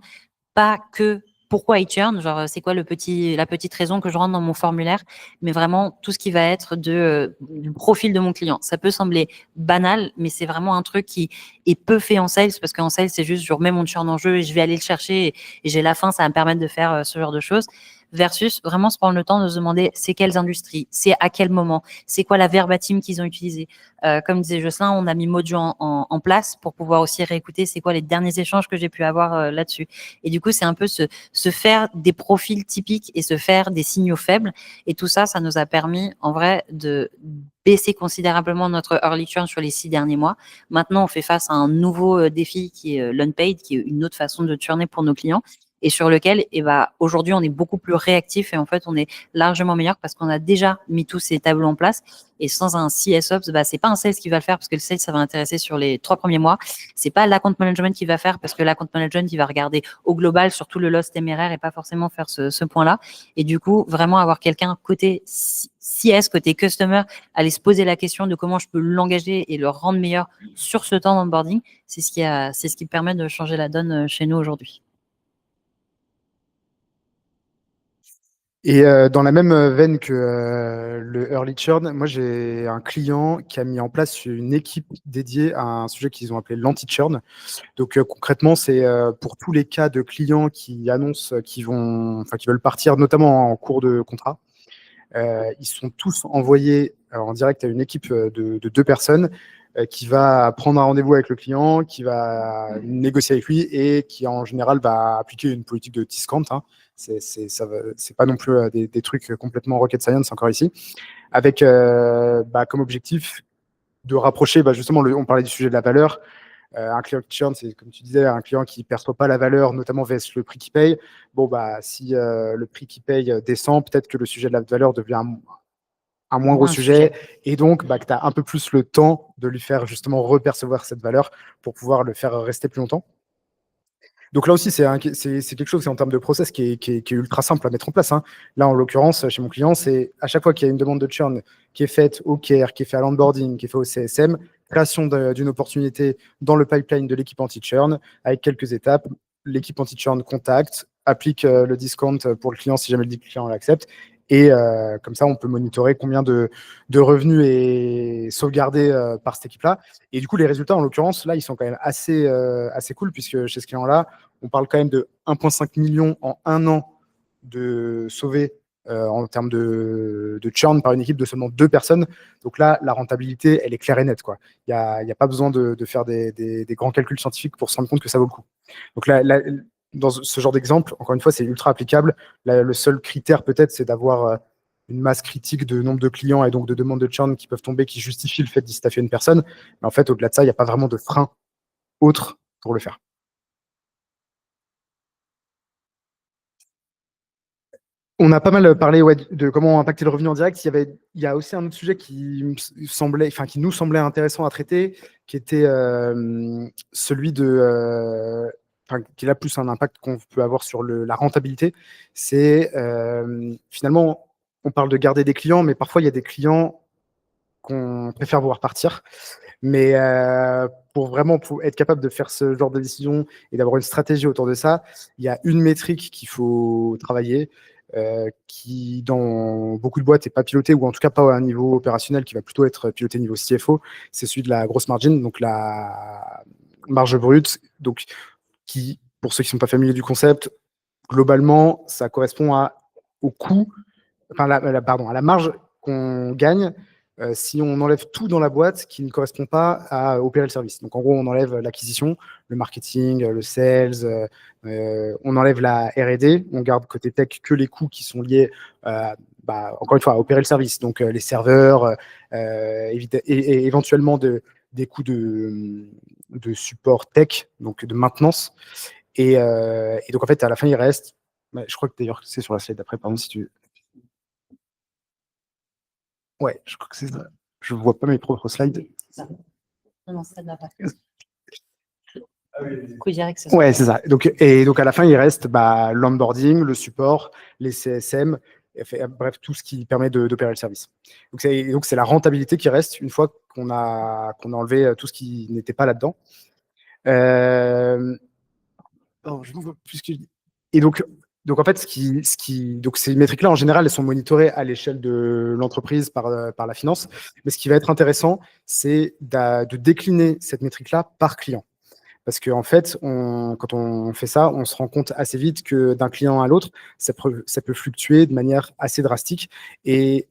pas que pourquoi il churn, genre c'est quoi la petite raison que je rentre dans mon formulaire, mais vraiment tout ce qui va être du profil de mon client. Ça peut sembler banal, mais c'est vraiment un truc qui est peu fait en sales, parce qu'en sales, c'est juste je remets mon churn en jeu et je vais aller le chercher et j'ai la fin, ça va me permettre de faire ce genre de choses. Versus vraiment se prendre le temps de se demander c'est quelles industries, c'est à quel moment, c'est quoi la verbatim qu'ils ont utilisé. Comme disait Jocelyn, on a mis Mojo en place pour pouvoir aussi réécouter c'est quoi les derniers échanges que j'ai pu avoir là-dessus. Et du coup, c'est un peu se faire des profils typiques et se faire des signaux faibles. Et tout ça, ça nous a permis en vrai de baisser considérablement notre early churn sur les 6 derniers mois. Maintenant, on fait face à un nouveau défi qui est l'unpaid, qui est une autre façon de churner pour nos clients, et sur lequel, aujourd'hui, on est beaucoup plus réactif et en fait, on est largement meilleur parce qu'on a déjà mis tous ces tableaux en place. Et sans un CSOps, c'est pas un sales qui va le faire parce que le sales, ça va intéresser sur les 3 premiers mois. C'est pas l'account management qui va faire parce que l'account management, il va regarder au global sur tout le loss téméraire et pas forcément faire ce point-là. Et du coup, vraiment avoir quelqu'un côté CS, côté customer, aller se poser la question de comment je peux l'engager et le rendre meilleur sur ce temps d'onboarding, c'est ce qui permet de changer la donne chez nous aujourd'hui. Et dans la même veine que le early churn, moi j'ai un client qui a mis en place une équipe dédiée à un sujet qu'ils ont appelé l'anti-churn. Donc concrètement, c'est pour tous les cas de clients qui annoncent qu'ils veulent partir, notamment en cours de contrat. Ils sont tous envoyés en direct à une équipe de 2 personnes qui va prendre un rendez-vous avec le client, qui va négocier avec lui et qui en général va appliquer une politique de discount. Hein. C'est pas non plus des trucs complètement rocket science encore ici, avec comme objectif de rapprocher justement, on parlait du sujet de la valeur. Un client qui churn, c'est comme tu disais, un client qui ne perçoit pas la valeur, notamment vs le prix qu'il paye. Bon, si le prix qu'il paye descend, peut-être que le sujet de la valeur devient un moins gros sujet. Et donc, que tu as un peu plus le temps de lui faire justement repercevoir cette valeur pour pouvoir le faire rester plus longtemps. Donc là aussi, c'est quelque chose, c'est en termes de process qui est ultra simple à mettre en place. Hein. Là, en l'occurrence, chez mon client, c'est à chaque fois qu'il y a une demande de churn qui est faite au care, qui est faite à l'onboarding, qui est faite au CSM, création d'une opportunité dans le pipeline de l'équipe anti-churn avec quelques étapes. L'équipe anti-churn contacte, applique le discount pour le client si jamais le client l'accepte. Et comme ça, on peut monitorer combien de revenus est sauvegardé par cette équipe-là. Et du coup, les résultats, en l'occurrence, là, ils sont quand même assez cool, puisque chez ce client-là, on parle quand même de 1,5 million en 1 an de sauvés en termes de churn par une équipe de seulement 2 personnes. Donc là, la rentabilité, elle est claire et nette, quoi. Il n'y a pas besoin de faire des grands calculs scientifiques pour se rendre compte que ça vaut le coup. Donc là, dans ce genre d'exemple, encore une fois, c'est ultra applicable. Le seul critère, peut-être, c'est d'avoir une masse critique de nombre de clients et donc de demandes de churn qui peuvent tomber, qui justifient le fait d'y staffer une personne. Mais en fait, au-delà de ça, il n'y a pas vraiment de frein autre pour le faire. On a pas mal parlé de comment impacter le revenu en direct. Il y a aussi un autre sujet qui nous semblait intéressant à traiter, qui était celui qui a plus un impact qu'on peut avoir sur la rentabilité. C'est finalement, on parle de garder des clients, mais parfois il y a des clients qu'on préfère voir partir. Mais pour vraiment être capable de faire ce genre de décision et d'avoir une stratégie autour de ça, il y a une métrique qu'il faut travailler, qui dans beaucoup de boîtes n'est pas piloté, ou en tout cas pas à un niveau opérationnel, qui va plutôt être piloté niveau CFO, c'est celui de la grosse margin, donc la marge brute, donc qui, pour ceux qui ne sont pas familiers du concept, globalement, ça correspond au coût, à la marge qu'on gagne si on enlève tout dans la boîte qui ne correspond pas à opérer le service. Donc en gros, on enlève l'acquisition, le marketing, le sales, on enlève la R&D, on garde côté tech que les coûts qui sont liés, encore une fois, à opérer le service. Donc les serveurs, et éventuellement des coûts de support tech, donc de maintenance. Et donc, en fait, à la fin, il reste, je crois que d'ailleurs, c'est sur la slide d'après, pardon, si tu... Ouais, je crois que c'est ça. Je ne vois pas mes propres slides. Non, ça ne va pas. Ah ouais, c'est ça. Donc, à la fin, il reste l'onboarding, le support, les CSM, bref, tout ce qui permet d'opérer le service. Donc, c'est la rentabilité qui reste une fois qu'on a enlevé tout ce qui n'était pas là-dedans. Je ne vois plus ce que je dis. Et donc en fait, ces métriques-là, en général, elles sont monitorées à l'échelle de l'entreprise par la finance. Mais ce qui va être intéressant, c'est de décliner cette métrique-là par client. Parce qu'en fait, quand on fait ça, on se rend compte assez vite que d'un client à l'autre, ça peut fluctuer de manière assez drastique. Et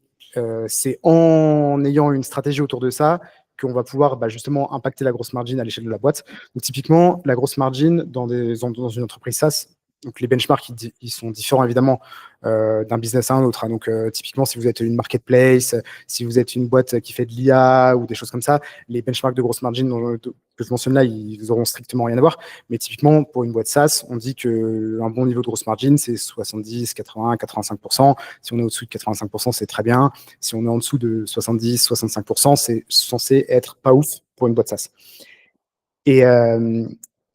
c'est en ayant une stratégie autour de ça qu'on va pouvoir justement impacter la grosse margin à l'échelle de la boîte. Donc typiquement, la grosse margin dans une entreprise SaaS, donc les benchmarks, ils sont différents évidemment d'un business à un autre. Donc typiquement, si vous êtes une marketplace, si vous êtes une boîte qui fait de l'IA ou des choses comme ça, les benchmarks de grosse margin que je mentionne là, ils auront strictement rien à voir. Mais typiquement, pour une boîte SaaS, on dit qu'un bon niveau de grosse margin, c'est 70, 80, 85%. Si on est au-dessus de 85%, c'est très bien. Si on est en dessous de 70, 65%, c'est censé être pas ouf pour une boîte SaaS.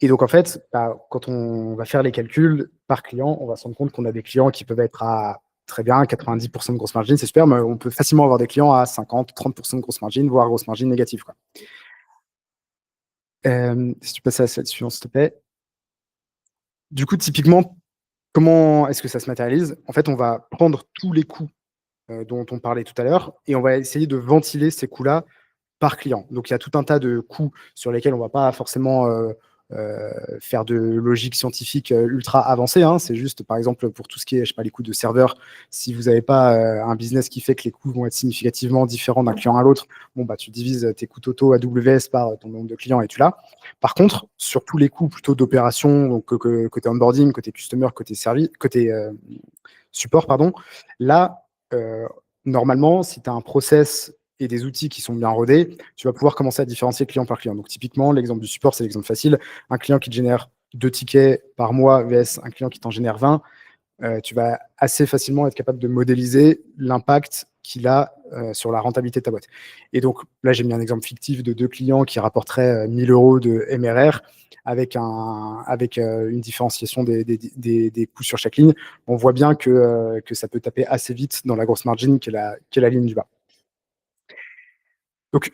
Et donc, en fait, quand on va faire les calculs par client, on va se rendre compte qu'on a des clients qui peuvent être à très bien 90% de grosse margin, c'est super, mais on peut facilement avoir des clients à 50, 30% de grosse margin, voire grosse margin négative, quoi. Si tu passes à la slide suivante, s'il te plaît. Du coup, typiquement, comment est-ce que ça se matérialise? En fait, on va prendre tous les coûts dont on parlait tout à l'heure et on va essayer de ventiler ces coûts-là par client. Donc, il y a tout un tas de coûts sur lesquels on ne va pas forcément faire de logique scientifique ultra avancée. C'est juste, par exemple, pour tout ce qui est, je sais pas, les coûts de serveur, si vous n'avez pas un business qui fait que les coûts vont être significativement différents d'un client à l'autre, tu divises tes coûts totaux AWS par ton nombre de clients et tu l'as. Par contre, sur tous les coûts plutôt d'opération, donc côté onboarding, côté customer, côté service, côté support, pardon, là, normalement, si tu as un process et des outils qui sont bien rodés, tu vas pouvoir commencer à différencier client par client. Donc, typiquement, l'exemple du support, c'est l'exemple facile. Un client qui te génère 2 tickets par mois vs un client qui t'en génère 20, tu vas assez facilement être capable de modéliser l'impact qu'il a sur la rentabilité de ta boîte. Et donc, là, j'ai mis un exemple fictif de 2 clients qui rapporteraient 1 000 € de MRR avec une différenciation des coûts sur chaque ligne. On voit bien que ça peut taper assez vite dans la grosse margin qui est la ligne du bas. Donc,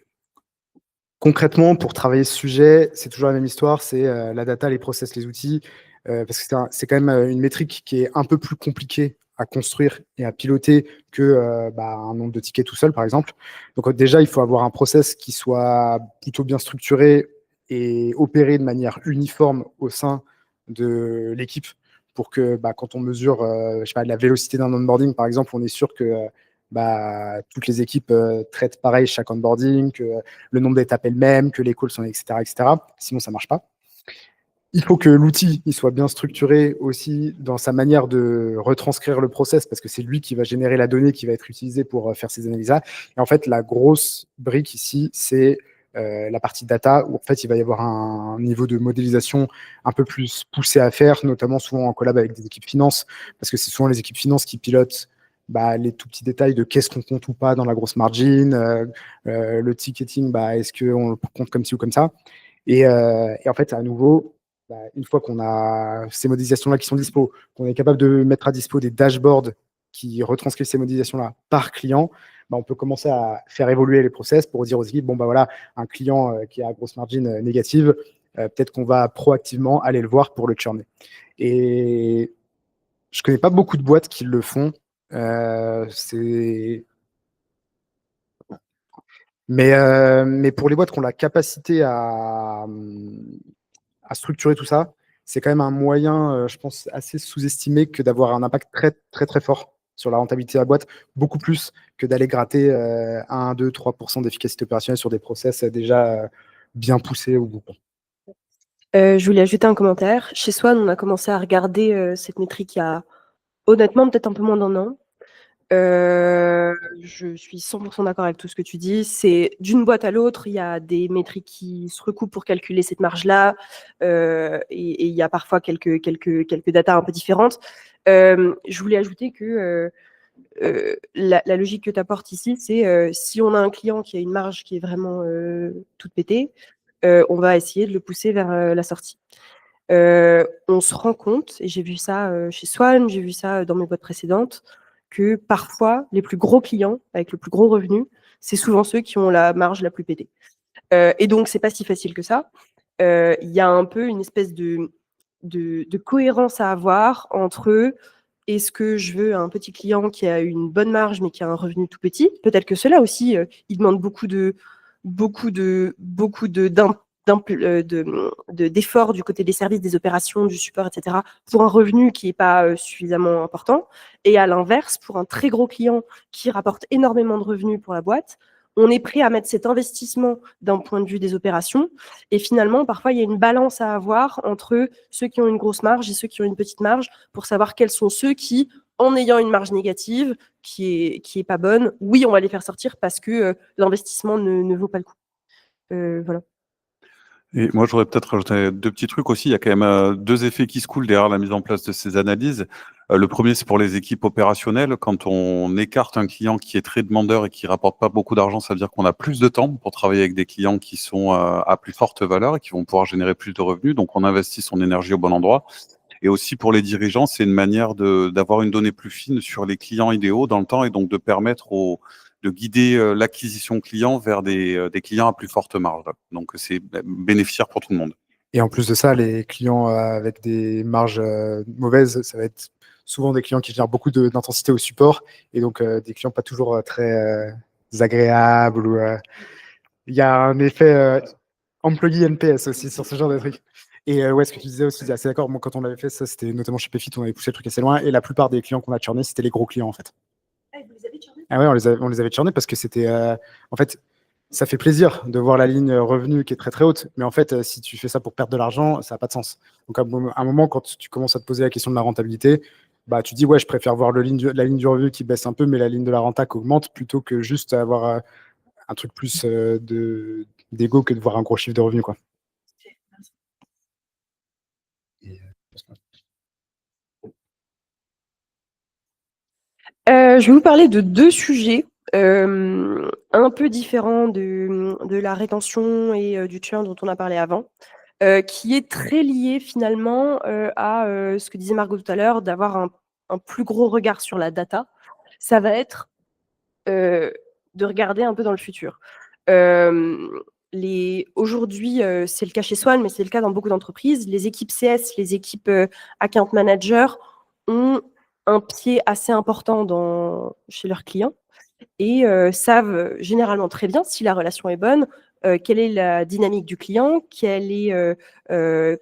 concrètement, pour travailler ce sujet, c'est toujours la même histoire, c'est la data, les process, les outils, parce que c'est quand même une métrique qui est un peu plus compliquée à construire et à piloter que un nombre de tickets tout seul, par exemple. Donc déjà, il faut avoir un process qui soit plutôt bien structuré et opéré de manière uniforme au sein de l'équipe pour que quand on mesure je sais pas, la vélocité d'un onboarding, par exemple, on est sûr que toutes les équipes traitent pareil chaque onboarding, que le nombre d'étapes est le même, que les calls sont, etc., etc. Sinon, ça ne marche pas. Il faut que l'outil soit bien structuré aussi dans sa manière de retranscrire le process, parce que c'est lui qui va générer la donnée qui va être utilisée pour faire ces analyses-là. Et en fait, la grosse brique ici, c'est la partie data, où en fait, il va y avoir un niveau de modélisation un peu plus poussé à faire, notamment souvent en collab avec des équipes finance, parce que c'est souvent les équipes finance qui pilotent les tout petits détails de qu'est-ce qu'on compte ou pas dans la grosse margin, le ticketing, est-ce qu'on le compte comme ci ou comme ça. Et en fait, à nouveau, une fois qu'on a ces modélisations-là qui sont dispo, qu'on est capable de mettre à dispo des dashboards qui retranscrivent ces modélisations-là par client, on peut commencer à faire évoluer les process pour dire aux équipes, voilà, un client qui a grosse margin négative, peut-être qu'on va proactivement aller le voir pour le churner. Et je connais pas beaucoup de boîtes qui le font. Mais pour les boîtes qui ont la capacité à structurer tout ça, c'est quand même un moyen, je pense, assez sous-estimé que d'avoir un impact très, très, très fort sur la rentabilité de la boîte, beaucoup plus que d'aller gratter 1, 2, 3% d'efficacité opérationnelle sur des process déjà bien poussés au bout. Je voulais ajouter un commentaire. Chez Swan, on a commencé à regarder cette métrique il y a honnêtement peut-être un peu moins d'1 an. Je suis 100% d'accord avec tout ce que tu dis. C'est d'une boîte à l'autre, il y a des métriques qui se recoupent pour calculer cette marge-là, et il y a parfois quelques datas un peu différentes. Je voulais ajouter que la logique que tu apportes ici, c'est si on a un client qui a une marge qui est vraiment toute pétée, on va essayer de le pousser vers la sortie. On se rend compte, et j'ai vu ça chez Swan, j'ai vu ça dans mes boîtes précédentes, que parfois, les plus gros clients, avec le plus gros revenu, c'est souvent ceux qui ont la marge la plus pétée. Et donc, c'est pas si facile que ça. Il y a un peu une espèce de cohérence à avoir entre est-ce que je veux un petit client qui a une bonne marge mais qui a un revenu tout petit? Peut-être que ceux-là aussi, ils demandent beaucoup d'efforts du côté des services, des opérations, du support, etc., pour un revenu qui n'est pas suffisamment important. Et à l'inverse, pour un très gros client qui rapporte énormément de revenus pour la boîte, on est prêt à mettre cet investissement d'un point de vue des opérations. Et finalement, parfois, il y a une balance à avoir entre ceux qui ont une grosse marge et ceux qui ont une petite marge pour savoir quels sont ceux qui, en ayant une marge négative qui est pas bonne, oui, on va les faire sortir parce que l'investissement ne vaut pas le coup. Voilà. Et moi, j'aurais peut-être rajouté 2 petits trucs aussi. Il y a quand même 2 effets qui se coulent derrière la mise en place de ces analyses. Le premier, c'est pour les équipes opérationnelles. Quand on écarte un client qui est très demandeur et qui rapporte pas beaucoup d'argent, ça veut dire qu'on a plus de temps pour travailler avec des clients qui sont à plus forte valeur et qui vont pouvoir générer plus de revenus. Donc, on investit son énergie au bon endroit. Et aussi pour les dirigeants, c'est une manière d'avoir une donnée plus fine sur les clients idéaux dans le temps et donc de permettre de guider l'acquisition client vers des clients à plus forte marge. Donc, c'est bénéficiaire pour tout le monde. Et en plus de ça, les clients avec des marges mauvaises, ça va être souvent des clients qui génèrent beaucoup d'intensité au support et donc des clients pas toujours très agréables. Ou il y a un effet employé NPS aussi sur ce genre de trucs. Et ouais, ce que tu disais aussi, c'est assez d'accord. Moi, quand on l'avait fait, ça, c'était notamment chez Payfit, on avait poussé le truc assez loin. Et la plupart des clients qu'on a churnés, c'était les gros clients, en fait. Vous les avez churnés ? Ah ouais, on les avait churnés parce que c'était. En fait, ça fait plaisir de voir la ligne revenu qui est très très haute. Mais en fait, si tu fais ça pour perdre de l'argent, ça n'a pas de sens. Donc, à un moment, quand tu commences à te poser la question de la rentabilité, bah, tu dis, ouais, je préfère voir la ligne du revenu qui baisse un peu, mais la ligne de la renta qui augmente plutôt que juste avoir un truc plus d'ego que de voir un gros chiffre de revenu, quoi. Je vais vous parler de 2 sujets un peu différents de la rétention et du churn dont on a parlé avant, qui est très lié finalement à ce que disait Margot tout à l'heure, d'avoir un plus gros regard sur la data. Ça va être de regarder un peu dans le futur. Aujourd'hui, c'est le cas chez Swan, mais c'est le cas dans beaucoup d'entreprises. Les équipes CS, les équipes account manager ont un pied assez important chez leurs clients et savent généralement très bien si la relation est bonne, quelle est la dynamique du client,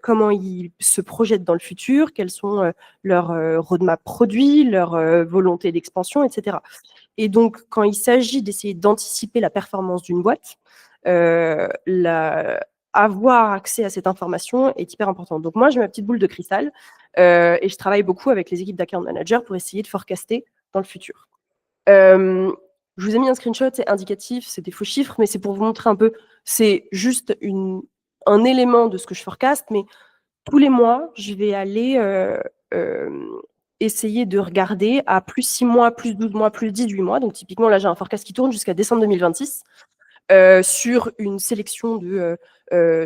comment il se projette dans le futur, quels sont leurs roadmap produits, leur volonté d'expansion, etc. Et donc, quand il s'agit d'essayer d'anticiper la performance d'une boîte, avoir accès à cette information est hyper important. Donc moi, j'ai ma petite boule de cristal et je travaille beaucoup avec les équipes d'account manager pour essayer de forecaster dans le futur. Je vous ai mis un screenshot, c'est indicatif, c'est des faux chiffres, mais c'est pour vous montrer un peu, c'est juste un élément de ce que je forecast, mais tous les mois, je vais aller essayer de regarder à plus 6 mois, plus 12 mois, plus 18 mois. Donc typiquement, là, j'ai un forecast qui tourne jusqu'à décembre 2026 sur une sélection de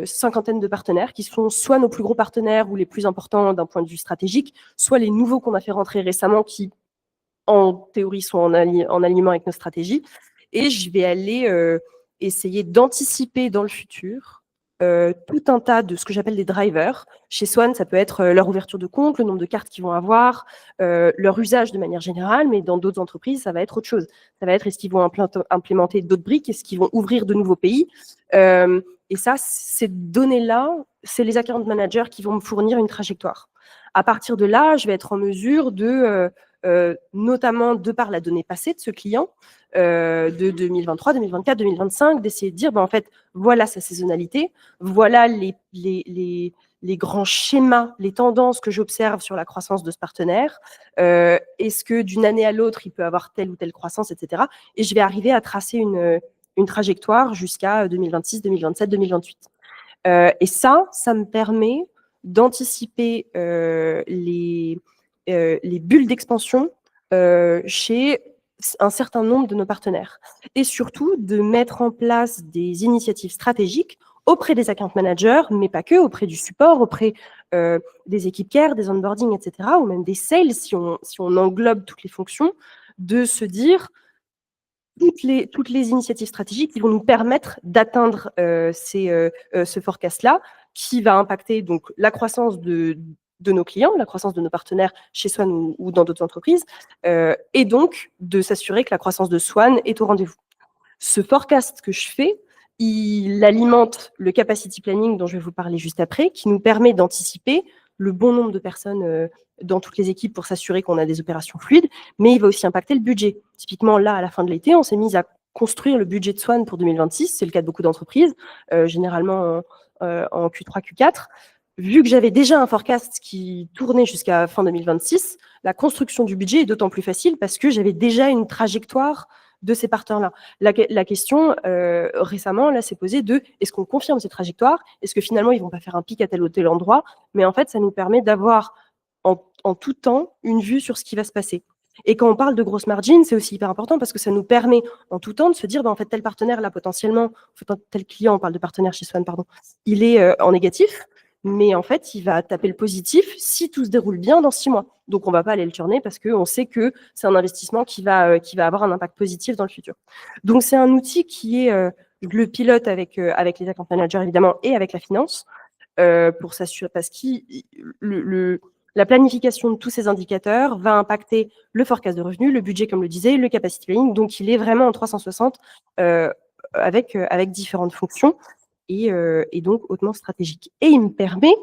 cinquantaine de partenaires qui sont soit nos plus gros partenaires ou les plus importants d'un point de vue stratégique, soit les nouveaux qu'on a fait rentrer récemment qui, en théorie, sont en alignement avec nos stratégies. Et je vais aller essayer d'anticiper dans le futur tout un tas de ce que j'appelle des drivers. Chez Swan, ça peut être leur ouverture de compte, le nombre de cartes qu'ils vont avoir, leur usage de manière générale, mais dans d'autres entreprises, ça va être autre chose. Ça va être est-ce qu'ils vont implémenter d'autres briques, est-ce qu'ils vont ouvrir de nouveaux pays. Et ça, ces données-là, c'est les account managers qui vont me fournir une trajectoire. À partir de là, je vais être en mesure de, notamment de par la donnée passée de ce client, de 2023, 2024, 2025, d'essayer de dire, en fait, voilà sa saisonnalité, voilà les les grands schémas, les tendances que j'observe sur la croissance de ce partenaire. Est-ce que d'une année à l'autre, il peut avoir telle ou telle croissance, etc. Et je vais arriver à tracer une trajectoire jusqu'à 2026, 2027, 2028. Et ça me permet d'anticiper les bulles d'expansion chez un certain nombre de nos partenaires. Et surtout, de mettre en place des initiatives stratégiques auprès des account managers, mais pas que, auprès du support, auprès des équipes care, des onboarding, etc., ou même des sales, si on englobe toutes les fonctions, de se dire toutes les initiatives stratégiques qui vont nous permettre d'atteindre ce forecast-là, qui va impacter donc la croissance de nos clients, la croissance de nos partenaires chez Swan ou dans d'autres entreprises, et donc de s'assurer que la croissance de Swan est au rendez-vous. Ce forecast que je fais, il alimente le capacity planning dont je vais vous parler juste après, qui nous permet d'anticiper le bon nombre de personnes dans toutes les équipes pour s'assurer qu'on a des opérations fluides, mais il va aussi impacter le budget. Typiquement, là, à la fin de l'été, on s'est mis à construire le budget de Swan pour 2026, c'est le cas de beaucoup d'entreprises, généralement en Q3, Q4. Vu que j'avais déjà un forecast qui tournait jusqu'à fin 2026, la construction du budget est d'autant plus facile parce que j'avais déjà une trajectoire de ces partenaires-là. La question récemment, là, s'est posée de est-ce qu'on confirme ces trajectoires? Est-ce que finalement, ils vont pas faire un pic à tel ou tel endroit? Mais en fait, ça nous permet d'avoir en tout temps une vue sur ce qui va se passer. Et quand on parle de grosse margin, c'est aussi hyper important parce que ça nous permet en tout temps de se dire, en fait, tel partenaire, là, potentiellement, en fait, tel client, on parle de partenaire chez Swan, pardon, il est en négatif, mais en fait, il va taper le positif si tout se déroule bien dans 6 mois. Donc, on ne va pas aller le tourner parce qu'on sait que c'est un investissement qui va avoir un impact positif dans le futur. Donc, c'est un outil qui est, je le pilote avec les account managers, évidemment, et avec la finance, pour s'assurer, parce que la planification de tous ces indicateurs va impacter le forecast de revenus, le budget, comme le disait, le capacity planning. Donc, il est vraiment en 360 avec différentes fonctions et donc hautement stratégique. Et il me permet,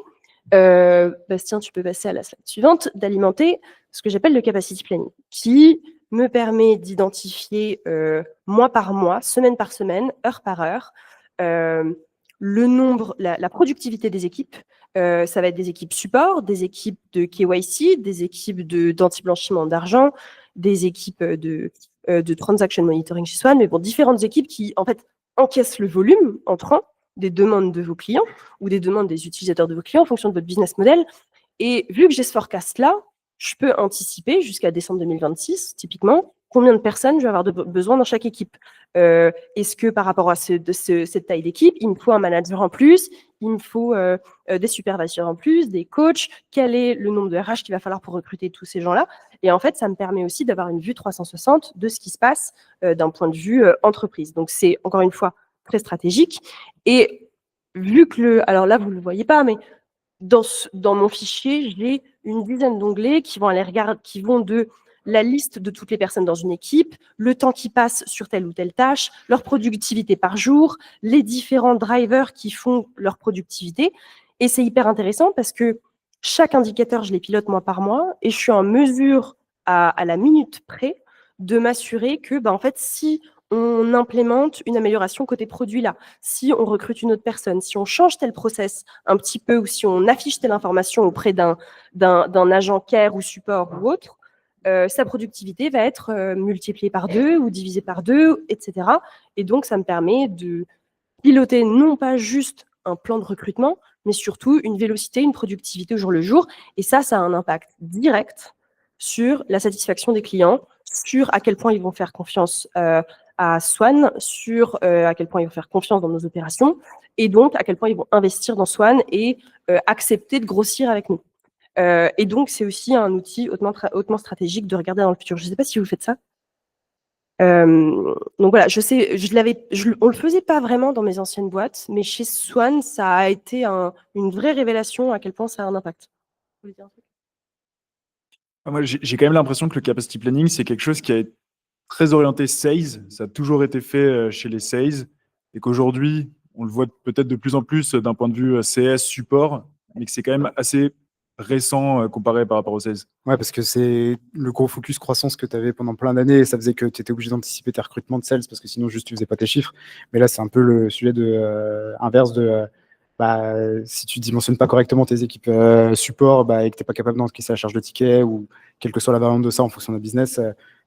Bastien, tu peux passer à la slide suivante, d'alimenter ce que j'appelle le capacity planning, qui me permet d'identifier mois par mois, semaine par semaine, heure par heure, le nombre, la productivité des équipes. Ça va être des équipes support, des équipes de KYC, des équipes d'anti-blanchiment d'argent, des équipes de transaction monitoring chez Swan, mais bon, différentes équipes qui, en fait, encaissent le volume entrant des demandes de vos clients ou des demandes des utilisateurs de vos clients en fonction de votre business model. Et vu que j'ai ce forecast-là, je peux anticiper jusqu'à décembre 2026, typiquement, combien de personnes je vais avoir besoin dans chaque équipe. Est-ce que par rapport à cette taille d'équipe, il me faut un manager en plus, il me faut des superviseurs en plus, des coachs, quel est le nombre de RH qu'il va falloir pour recruter tous ces gens-là. Et en fait, ça me permet aussi d'avoir une vue 360 de ce qui se passe d'un point de vue entreprise. Donc, c'est encore une fois très stratégique. Et vu que alors là, vous ne le voyez pas, mais dans mon fichier, j'ai une dizaine d'onglets qui vont aller regarder, qui vont de la liste de toutes les personnes dans une équipe, le temps qu'ils passent sur telle ou telle tâche, leur productivité par jour, les différents drivers qui font leur productivité. Et c'est hyper intéressant parce que chaque indicateur, je les pilote mois par mois et je suis en mesure, à la minute près, de m'assurer que, en fait, si on implémente une amélioration côté produit là, si on recrute une autre personne, si on change tel process un petit peu ou si on affiche telle information auprès d'un agent care ou support ou autre, sa productivité va être multipliée par 2 ou divisée par 2, etc. Et donc, ça me permet de piloter non pas juste un plan de recrutement, mais surtout une vélocité, une productivité au jour le jour. Et ça a un impact direct sur la satisfaction des clients, sur à quel point ils vont faire confiance à Swan, sur à quel point ils vont faire confiance dans nos opérations, et donc à quel point ils vont investir dans Swan et accepter de grossir avec nous. Et donc, c'est aussi un outil hautement stratégique de regarder dans le futur. Je ne sais pas si vous faites ça. Donc voilà, je sais, on le faisait pas vraiment dans mes anciennes boîtes, mais chez Swan, ça a été une vraie révélation à quel point ça a un impact. Vous voulez dire un truc ? Moi, j'ai quand même l'impression que le capacity planning, c'est quelque chose qui est très orienté sales. Ça a toujours été fait chez les sales et qu'aujourd'hui, on le voit peut-être de plus en plus d'un point de vue CS, support, mais que c'est quand même assez récent comparé par rapport aux sales. Ouais, parce que c'est le gros focus croissance que tu avais pendant plein d'années et ça faisait que tu étais obligé d'anticiper tes recrutements de sales parce que sinon juste tu faisais pas tes chiffres. Mais là, c'est un peu le sujet inverse de si tu dimensionnes pas correctement tes équipes support et que tu n'es pas capable d'encaisser la charge de ticket ou quelle que soit la variante de ça en fonction d'un business,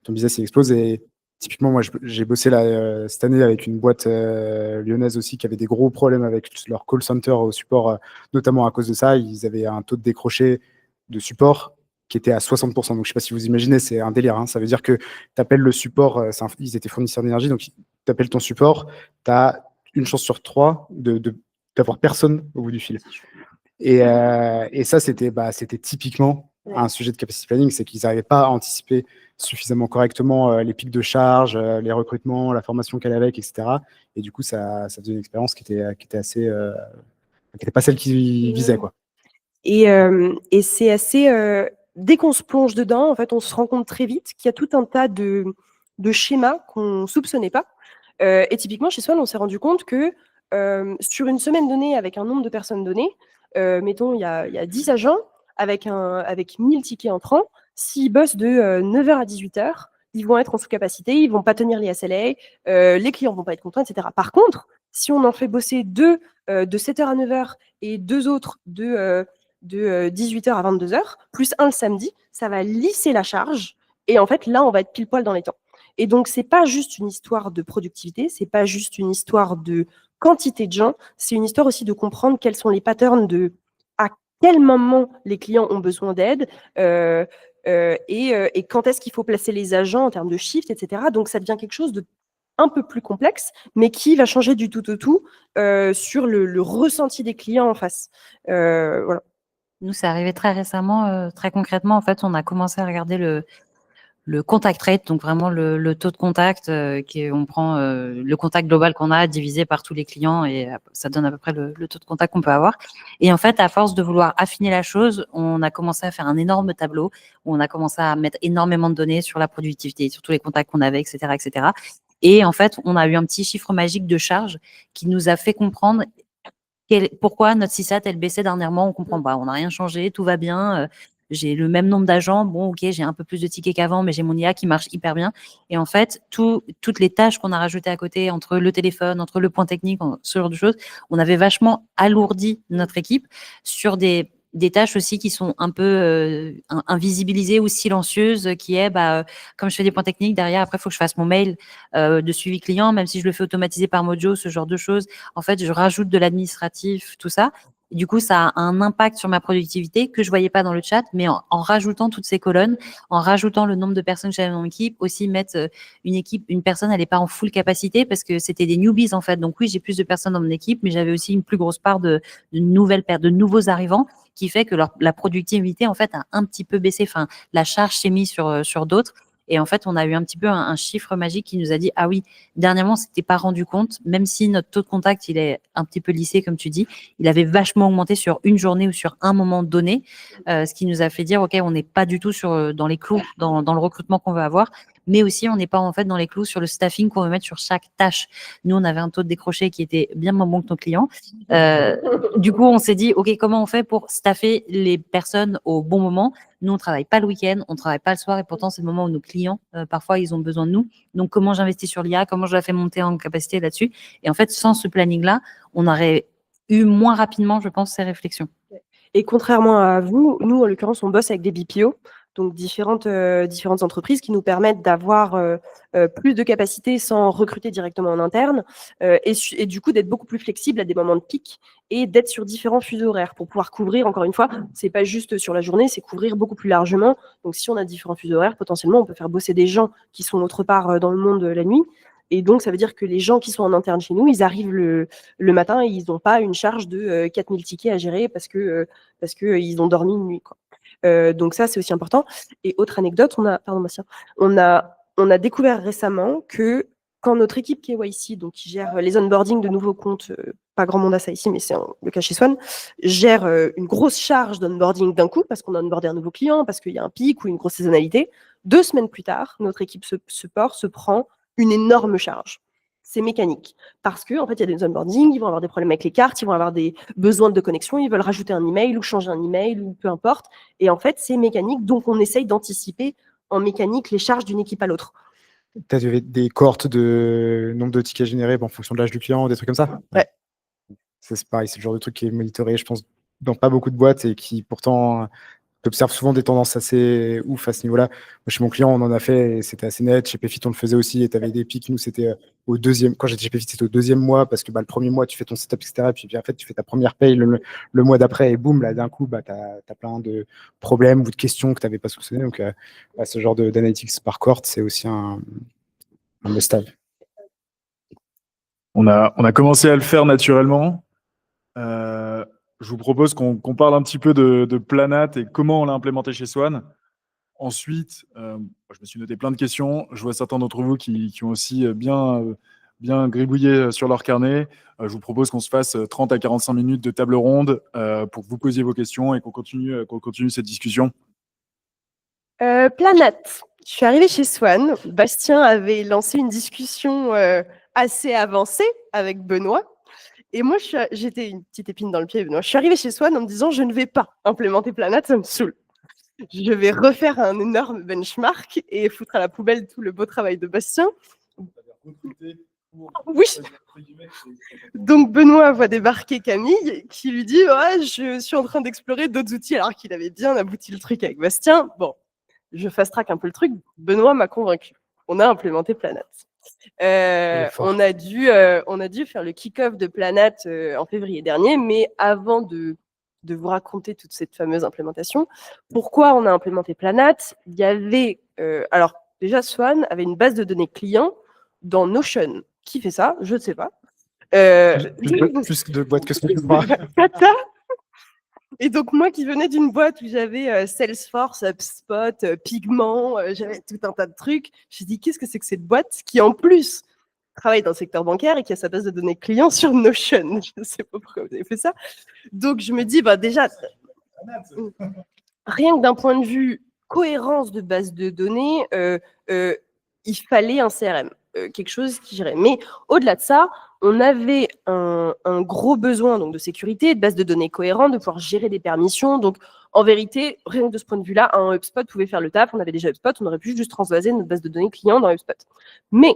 ton business il explose. Et typiquement, moi, j'ai bossé là, cette année avec une boîte lyonnaise aussi qui avait des gros problèmes avec leur call center au support, notamment à cause de ça. Ils avaient un taux de décroché de support qui était à 60%. Donc, je ne sais pas si vous imaginez, c'est un délire. Hein. Ça veut dire que tu appelles le support, ils étaient fournisseurs d'énergie, donc tu appelles ton support, tu as une chance sur 3 d'avoir personne au bout du fil. Et ça, c'était typiquement un sujet de capacity planning, c'est qu'ils n'arrivaient pas à anticiper suffisamment correctement les pics de charge, les recrutements, la formation qu'elle avait avec, etc. Et du coup, ça faisait une expérience qui était assez, qui n'était pas celle qu'ils visaient, quoi. Et c'est assez... dès qu'on se plonge dedans, en fait, on se rend compte très vite qu'il y a tout un tas de schémas qu'on ne soupçonnait pas. Et typiquement, chez Swan, on s'est rendu compte que sur une semaine donnée, avec un nombre de personnes données, mettons, il y a 10 agents avec 1000 tickets entrants. S'ils bossent de 9h à 18h, ils vont être en sous-capacité, ils ne vont pas tenir les SLA, les clients ne vont pas être contents, etc. Par contre, si on en fait bosser 2 de 7h à 9h et 2 autres de 18h à 22h, plus un le samedi, ça va lisser la charge. Et en fait, là, on va être pile poil dans les temps. Et donc, c'est pas juste une histoire de productivité, c'est pas juste une histoire de quantité de gens, c'est une histoire aussi de comprendre quels sont les patterns de à quel moment les clients ont besoin d'aide et quand est-ce qu'il faut placer les agents en termes de shift, etc. Donc, ça devient quelque chose de un peu plus complexe, mais qui va changer du tout au tout sur le ressenti des clients en face. Voilà. Nous, c'est arrivé très récemment, très concrètement. En fait, on a commencé à regarder le contact rate, donc vraiment le taux de contact, on prend le contact global qu'on a divisé par tous les clients et ça donne à peu près le taux de contact qu'on peut avoir. Et en fait, à force de vouloir affiner la chose, on a commencé à faire un énorme tableau où on a commencé à mettre énormément de données sur la productivité, sur tous les contacts qu'on avait, etc., etc. Et en fait, on a eu un petit chiffre magique de charge qui nous a fait comprendre pourquoi notre CSAT, elle baissait dernièrement. On comprend pas, on n'a rien changé, tout va bien. J'ai le même nombre d'agents. Bon, ok, j'ai un peu plus de tickets qu'avant, mais j'ai mon IA qui marche hyper bien. Et en fait, toutes les tâches qu'on a rajoutées à côté, entre le téléphone, entre le point technique, ce genre de choses, on avait vachement alourdi notre équipe sur des tâches aussi qui sont un peu invisibilisées ou silencieuses, qui est, comme je fais des points techniques, derrière, après, il faut que je fasse mon mail de suivi client, même si je le fais automatiser par Mojo, ce genre de choses. En fait, je rajoute de l'administratif, tout ça. Et du coup, ça a un impact sur ma productivité que je voyais pas dans le chat, mais en rajoutant toutes ces colonnes, en rajoutant le nombre de personnes que j'avais dans mon équipe, aussi mettre une personne, elle n'est pas en full capacité parce que c'était des newbies en fait. Donc oui, j'ai plus de personnes dans mon équipe, mais j'avais aussi une plus grosse part de nouveaux arrivants qui fait que la productivité en fait a un petit peu baissé. Enfin, la charge s'est mise sur d'autres. Et en fait, on a eu un petit peu un chiffre magique qui nous a dit, ah oui, dernièrement, on s'était pas rendu compte, même si notre taux de contact, il est un petit peu lissé, comme tu dis, il avait vachement augmenté sur une journée ou sur un moment donné, ce qui nous a fait dire, OK, on n'est pas du tout dans les clous, dans le recrutement qu'on veut avoir, mais aussi on n'est pas en fait dans les clous sur le staffing qu'on veut mettre sur chaque tâche. Nous, on avait un taux de décroché qui était bien moins bon que nos clients. Du coup, on s'est dit, OK, comment on fait pour staffer les personnes au bon moment? Nous, on travaille pas le week-end, on travaille pas le soir, et pourtant, c'est le moment où nos clients, parfois, ils ont besoin de nous. Donc, comment j'investis sur l'IA? Comment je la fais monter en capacité là-dessus? Et en fait, sans ce planning-là, on aurait eu moins rapidement, je pense, ces réflexions. Et contrairement à vous, nous, en l'occurrence, on bosse avec des BPO, donc différentes entreprises qui nous permettent d'avoir plus de capacité sans recruter directement en interne et du coup d'être beaucoup plus flexible à des moments de pic et d'être sur différents fuseaux horaires pour pouvoir couvrir, encore une fois, c'est pas juste sur la journée, c'est couvrir beaucoup plus largement. Donc si on a différents fuseaux horaires, potentiellement, on peut faire bosser des gens qui sont autre part dans le monde la nuit. Et donc, ça veut dire que les gens qui sont en interne chez nous, ils arrivent le matin et ils n'ont pas une charge de 4000 tickets à gérer parce qu'ils ont dormi une nuit, quoi. Donc ça, c'est aussi important. Et autre anecdote, on a découvert récemment que quand notre équipe KYC, donc qui gère les onboarding de nouveaux comptes, pas grand monde à ça ici, mais c'est le cas chez Swan, gère une grosse charge d'onboarding d'un coup parce qu'on a onboardé un nouveau client, parce qu'il y a un pic ou une grosse saisonnalité. 2 semaines plus tard, notre équipe support se prend une énorme charge. C'est mécanique. Parce qu'en fait, il y a des onboarding, ils vont avoir des problèmes avec les cartes, ils vont avoir des besoins de connexion, ils veulent rajouter un email ou changer un email ou peu importe. Et en fait, c'est mécanique. Donc, on essaye d'anticiper en mécanique les charges d'une équipe à l'autre. Tu as des cohortes de nombre de tickets générés en fonction de l'âge du client, des trucs comme ça? Ouais. C'est pareil, c'est le genre de truc qui est monitoré, je pense, dans pas beaucoup de boîtes et qui pourtant t'observes souvent des tendances assez ouf à ce niveau-là. Moi, chez mon client, on en a fait et c'était assez net. Chez Payfit, on le faisait aussi et tu avais des pics. Nous, c'était au deuxième. Quand j'étais chez Payfit, c'était au deuxième mois parce que le premier mois, tu fais ton setup, etc. Et puis en fait, tu fais ta première paye le mois d'après et boum, là, d'un coup, tu as plein de problèmes ou de questions que tu n'avais pas soupçonné. Donc, ce genre d'analytics par cohorte, c'est aussi un must-have. On a commencé à le faire naturellement. Je vous propose qu'on parle un petit peu de Planat et comment on l'a implémenté chez Swan. Ensuite, je me suis noté plein de questions. Je vois certains d'entre vous qui ont aussi bien gribouillé sur leur carnet. Je vous propose qu'on se fasse 30 à 45 minutes de table ronde pour que vous posiez vos questions et qu'on continue cette discussion. Planat. Je suis arrivée chez Swan. Bastien avait lancé une discussion assez avancée avec Benoît. Et moi, j'étais une petite épine dans le pied, Benoît. Je suis arrivée chez Swan en me disant, je ne vais pas implémenter Planat, ça me saoule. Je vais refaire un énorme benchmark et foutre à la poubelle tout le beau travail de Bastien. Oui. Donc Benoît voit débarquer Camille qui lui dit ouais, je suis en train d'explorer d'autres outils alors qu'il avait bien abouti le truc avec Bastien. Bon, je fast-track un peu le truc. Benoît m'a convaincu. On a implémenté Planat. On a dû faire le kick-off de Planat en février dernier, mais avant de vous raconter toute cette fameuse implémentation, pourquoi on a implémenté Planat? Il y avait, alors déjà Swan avait une base de données client dans Notion. Qui fait ça? Je ne sais pas. Plus de boîtes que ce que tu crois. Et donc, moi qui venais d'une boîte où j'avais Salesforce, HubSpot, Pigment, j'avais tout un tas de trucs, j'ai dit, qu'est-ce que c'est que cette boîte qui, en plus, travaille dans le secteur bancaire et qui a sa base de données client sur Notion? Je ne sais pas pourquoi vous avez fait ça. Donc, je me dis, bah, déjà, rien que d'un point de vue cohérence de base de données, il fallait un CRM, quelque chose qui gérait. Mais au-delà de ça, on avait un gros besoin donc, de sécurité, de base de données cohérente, de pouvoir gérer des permissions. Donc, en vérité, rien que de ce point de vue-là, un HubSpot pouvait faire le taf. On avait déjà HubSpot, on aurait pu juste transvaser notre base de données client dans HubSpot. Mais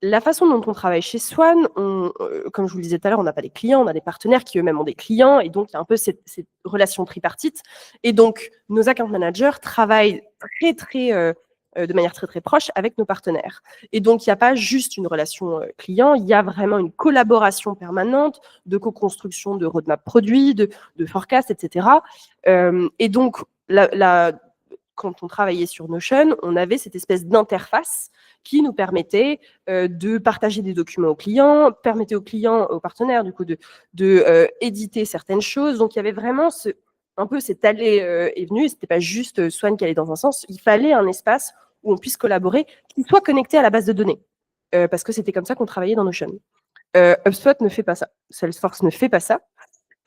la façon dont on travaille chez Swan, comme je vous le disais tout à l'heure, on n'a pas des clients, on a des partenaires qui eux-mêmes ont des clients, et donc il y a un peu cette relation tripartite. Et donc, nos account managers travaillent de manière très, très proche avec nos partenaires. Et donc, il n'y a pas juste une relation client, il y a vraiment une collaboration permanente de co-construction de roadmap produits, de forecast, etc. Et donc, quand on travaillait sur Notion, on avait cette espèce d'interface qui nous permettait de partager des documents aux clients, permettait aux clients, aux partenaires, du coup, de éditer certaines choses. Donc, il y avait vraiment un peu cet aller et venu. Ce n'était pas juste Swan qui allait dans un sens. Il fallait un espace où on puisse collaborer, qui soit connecté à la base de données. Parce que c'était comme ça qu'on travaillait dans Notion. HubSpot ne fait pas ça. Salesforce ne fait pas ça.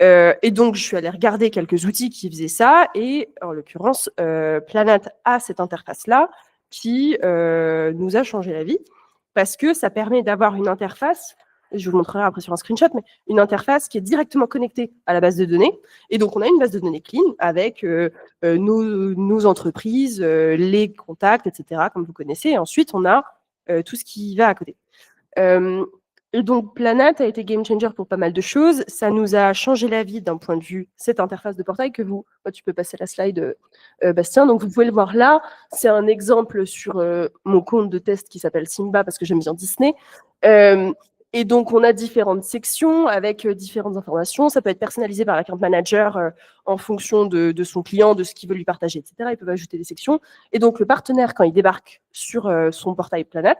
Et donc, je suis allée regarder quelques outils qui faisaient ça. Et en l'occurrence, Planat a cette interface-là qui nous a changé la vie parce que ça permet d'avoir une interface, je vous montrerai après sur un screenshot, mais une interface qui est directement connectée à la base de données. Et donc, on a une base de données clean avec nos entreprises, les contacts, etc., comme vous connaissez. Et ensuite, on a tout ce qui va à côté. Et donc, Planat a été game changer pour pas mal de choses. Ça nous a changé la vie d'un point de vue, cette interface de portail que tu peux passer la slide, Bastien. Donc, vous pouvez le voir là. C'est un exemple sur mon compte de test qui s'appelle Simba parce que j'aime bien Disney. Et donc, on a différentes sections avec différentes informations. Ça peut être personnalisé par l'account manager en fonction de son client, de ce qu'il veut lui partager, etc. Ils peuvent ajouter des sections. Et donc, le partenaire, quand il débarque sur son portail Planat,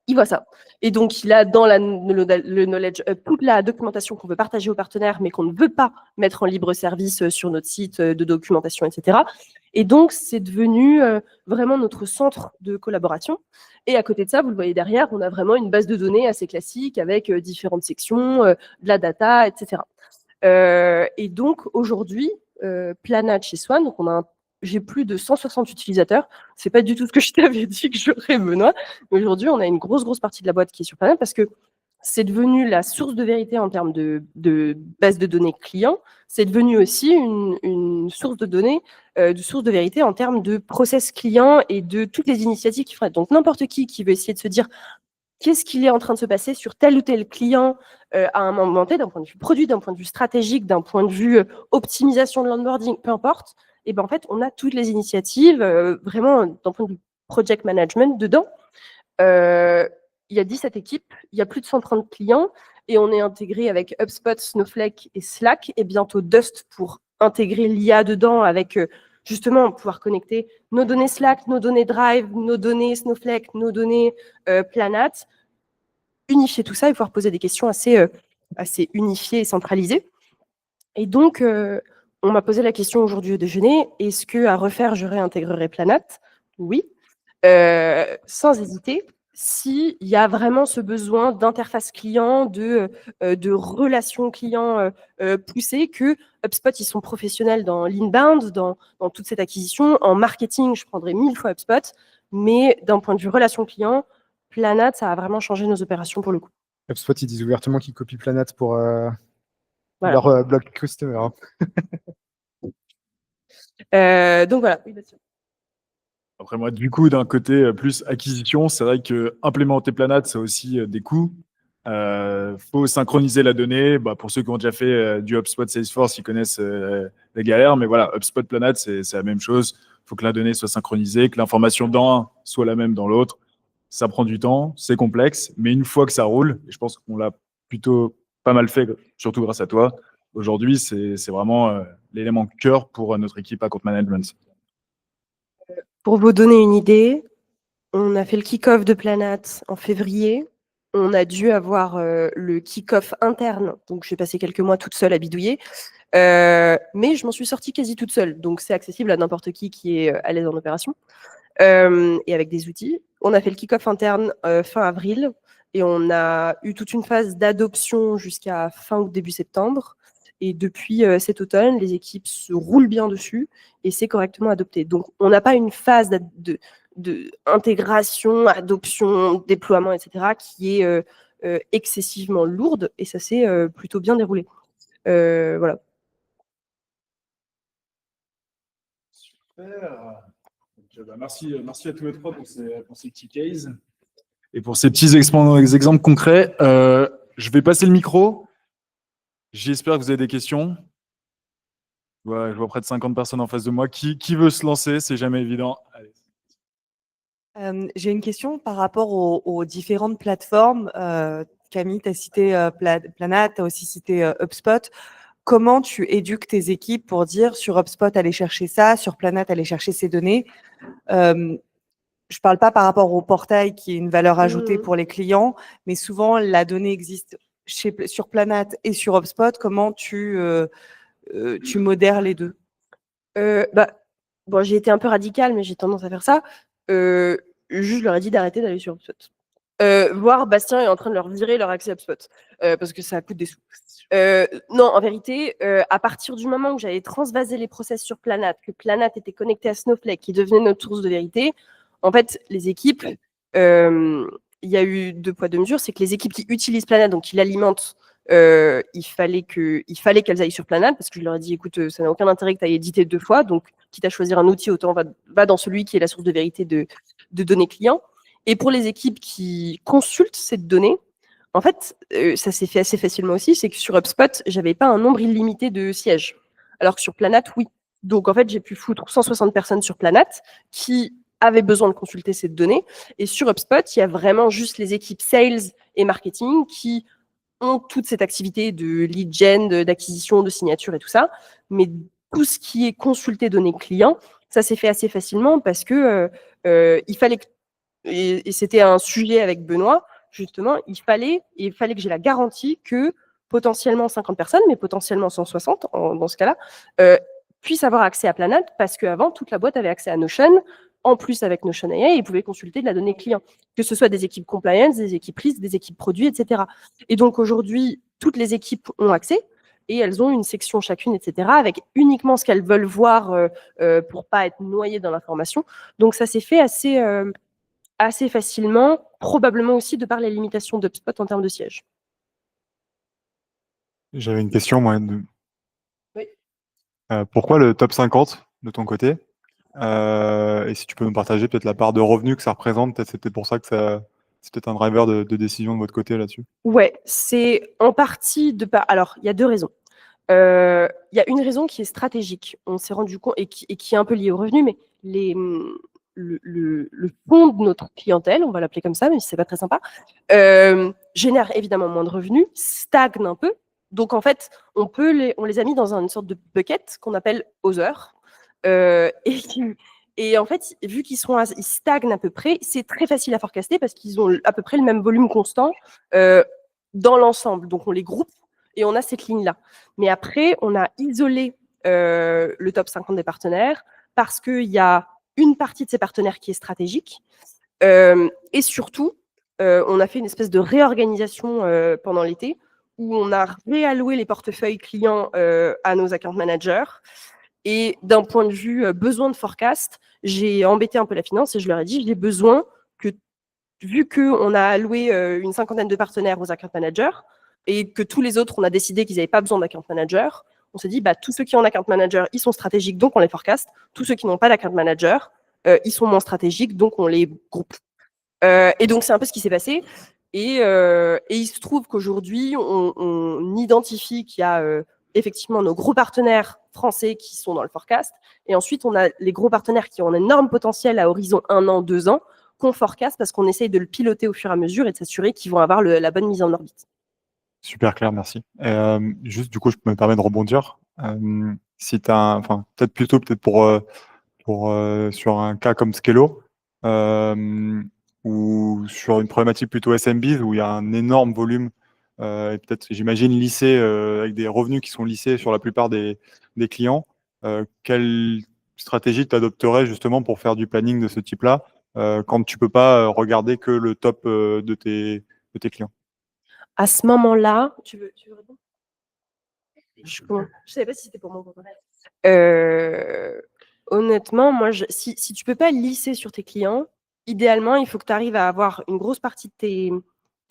il voit ça. Et donc, il a dans le Knowledge Hub toute la documentation qu'on veut partager aux partenaires, mais qu'on ne veut pas mettre en libre service sur notre site de documentation, etc. Et donc, c'est devenu vraiment notre centre de collaboration. Et à côté de ça, vous le voyez derrière, on a vraiment une base de données assez classique avec différentes sections, de la data, etc. Et donc, aujourd'hui, Planat chez Swan, donc j'ai plus de 160 utilisateurs. C'est pas du tout ce que je t'avais dit que j'aurais, Benoît. Mais aujourd'hui, on a une grosse partie de la boîte qui est sur Planat parce que c'est devenu la source de vérité en termes de base de données clients. C'est devenu aussi une source de données, source de vérité en termes de process client et de toutes les initiatives qui feraient. Donc, n'importe qui veut essayer de se dire qu'est-ce qu'il est en train de se passer sur tel ou tel client à un moment T, d'un point de vue produit, d'un point de vue stratégique, d'un point de vue optimisation de l'onboarding, peu importe. Et ben en fait, on a toutes les initiatives, vraiment d'un point de vue project management dedans. Il y a 17 équipes, il y a plus de 130 clients et on est intégré avec HubSpot, Snowflake et Slack et bientôt Dust pour intégrer l'IA dedans avec justement pouvoir connecter nos données Slack, nos données Drive, nos données Snowflake, nos données Planat, unifier tout ça et pouvoir poser des questions assez unifiées et centralisées. Et donc, on m'a posé la question aujourd'hui au déjeuner, est-ce qu'à refaire, je réintégrerai Planat? Oui, sans hésiter. S'il y a vraiment ce besoin d'interface client, de relations clients poussées, que HubSpot, ils sont professionnels dans l'inbound, dans toute cette acquisition. En marketing, je prendrais 1000 fois HubSpot, mais d'un point de vue relation client, Planat, ça a vraiment changé nos opérations pour le coup. HubSpot, ils disent ouvertement qu'ils copient Planat pour Voilà. leur blog customer. Donc voilà. Oui, Bastien. Après moi, du coup, d'un côté plus acquisition, c'est vrai que implémenter Planat, ça a aussi des coûts. Faut synchroniser la donnée. Bah, pour ceux qui ont déjà fait du HubSpot Salesforce, ils connaissent les galères. Mais voilà, HubSpot Planat, c'est la même chose. Il faut que la donnée soit synchronisée, que l'information dans un soit la même dans l'autre. Ça prend du temps, c'est complexe. Mais une fois que ça roule, et je pense qu'on l'a plutôt pas mal fait, surtout grâce à toi, aujourd'hui, c'est vraiment l'élément cœur pour notre équipe Account Management. Pour vous donner une idée, on a fait le kick-off de Planat en février. On a dû avoir le kick-off interne. Donc, j'ai passé quelques mois toute seule à bidouiller. Mais je m'en suis sortie quasi toute seule. Donc, c'est accessible à n'importe qui est à l'aise en opération. Et avec des outils. On a fait le kick-off interne fin avril. Et on a eu toute une phase d'adoption jusqu'à fin août, début septembre. Et depuis cet automne, les équipes se roulent bien dessus et c'est correctement adopté. Donc, on n'a pas une phase d'intégration, adoption, déploiement, etc., qui est excessivement lourde et ça s'est plutôt bien déroulé. Voilà. Super. Donc, merci à tous les trois pour ces petits cases et pour ces petits exemples concrets. Je vais passer le micro. J'espère que vous avez des questions. Ouais, je vois près de 50 personnes en face de moi. Qui veut se lancer? C'est jamais évident. Allez. J'ai une question par rapport aux différentes plateformes. Camille, tu as cité Planat, tu as aussi cité HubSpot. Comment tu éduques tes équipes pour dire sur HubSpot, aller chercher ça, sur Planat, aller chercher ces données? Je parle pas par rapport au portail qui est une valeur ajoutée pour les clients, mais souvent la donnée existe sur Planat et sur HubSpot. Comment tu modères les deux? Bon, j'ai été un peu radicale, mais j'ai tendance à faire ça. Je leur ai dit d'arrêter d'aller sur HubSpot. Voir Bastien est en train de leur virer leur accès HubSpot parce que ça coûte des sous. Non, en vérité, à partir du moment où j'avais transvasé les process sur Planat, que Planat était connecté à Snowflake, qui devenait notre source de vérité, en fait, les équipes, il y a eu 2 poids 2 mesures, c'est que les équipes qui utilisent Planat, donc qui l'alimentent, il fallait qu'elles aillent sur Planat, parce que je leur ai dit, écoute, ça n'a aucun intérêt que tu ailles éditer 2 fois, donc quitte à choisir un outil, autant va dans celui qui est la source de vérité de données clients. Et pour les équipes qui consultent cette donnée, en fait, ça s'est fait assez facilement aussi, c'est que sur HubSpot, j'avais pas un nombre illimité de sièges, alors que sur Planat, oui. Donc en fait, j'ai pu foutre 160 personnes sur Planat qui avaient besoin de consulter cette donnée. Et sur HubSpot, il y a vraiment juste les équipes sales et marketing qui ont toute cette activité de lead gen, d'acquisition, de signature et tout ça. Mais tout ce qui est consulté données clients, ça s'est fait assez facilement parce que il fallait que, et c'était un sujet avec Benoît, justement, il fallait que j'ai la garantie que potentiellement 50 personnes, mais potentiellement 160 dans ce cas-là, puissent avoir accès à Planat parce qu'avant, toute la boîte avait accès à Notion. En plus, avec Notion AI, ils pouvaient consulter de la donnée client, que ce soit des équipes compliance, des équipes risque, des équipes produits, etc. Et donc aujourd'hui, toutes les équipes ont accès et elles ont une section chacune, etc., avec uniquement ce qu'elles veulent voir pour pas être noyées dans l'information. Donc ça s'est fait assez facilement, probablement aussi de par les limitations d'HubSpot en termes de sièges. J'avais une question, moi. Oui. Pourquoi le top 50 de ton côté? Et si tu peux nous partager peut-être la part de revenus que ça représente, c'est peut-être pour ça que c'est peut-être un driver de décision de votre côté là-dessus? Ouais, c'est en partie de par. Alors, il y a 2 raisons. Il y a une raison qui est stratégique. On s'est rendu compte et qui est un peu liée au revenu, mais le fond de notre clientèle, on va l'appeler comme ça, même si c'est pas très sympa, génère évidemment moins de revenus, stagne un peu. Donc, en fait, on les a mis dans une sorte de bucket qu'on appelle Other. Et en fait, vu qu'ils stagnent à peu près, c'est très facile à forecaster parce qu'ils ont à peu près le même volume constant dans l'ensemble. Donc, on les groupe et on a cette ligne-là. Mais après, on a isolé le top 50 des partenaires parce qu'il y a une partie de ces partenaires qui est stratégique. Et surtout, on a fait une espèce de réorganisation pendant l'été où on a réalloué les portefeuilles clients à nos account managers. Et d'un point de vue besoin de forecast, j'ai embêté un peu la finance et je leur ai dit, j'ai besoin que, vu qu'on a alloué une 50aine de partenaires aux account managers et que tous les autres, on a décidé qu'ils n'avaient pas besoin d'account manager, on s'est dit, bah, tous ceux qui ont un account manager, ils sont stratégiques, donc on les forecast. Tous ceux qui n'ont pas d'account manager, ils sont moins stratégiques, donc on les groupe. Et donc, c'est un peu ce qui s'est passé. Et il se trouve qu'aujourd'hui, on identifie qu'il y a effectivement nos gros partenaires français qui sont dans le forecast. Et ensuite, on a les gros partenaires qui ont un énorme potentiel à horizon 1 an, 2 ans, qu'on forecast parce qu'on essaye de le piloter au fur et à mesure et de s'assurer qu'ils vont avoir la bonne mise en orbite. Super clair, merci. Et, juste, du coup, je me permets de rebondir. Si tu as, enfin, peut-être pour sur un cas comme Skello, ou sur une problématique plutôt SMBs où il y a un énorme volume, et peut-être, j'imagine, lissé, avec des revenus qui sont lissés sur la plupart des clients, quelle stratégie tu adopterais justement pour faire du planning de ce type-là, quand tu peux pas regarder que le top de tes clients? À ce moment-là, tu veux répondre? Je ne savais pas si c'était pour moi. Honnêtement, moi, si tu ne peux pas lisser sur tes clients, idéalement, il faut que tu arrives à avoir une grosse partie de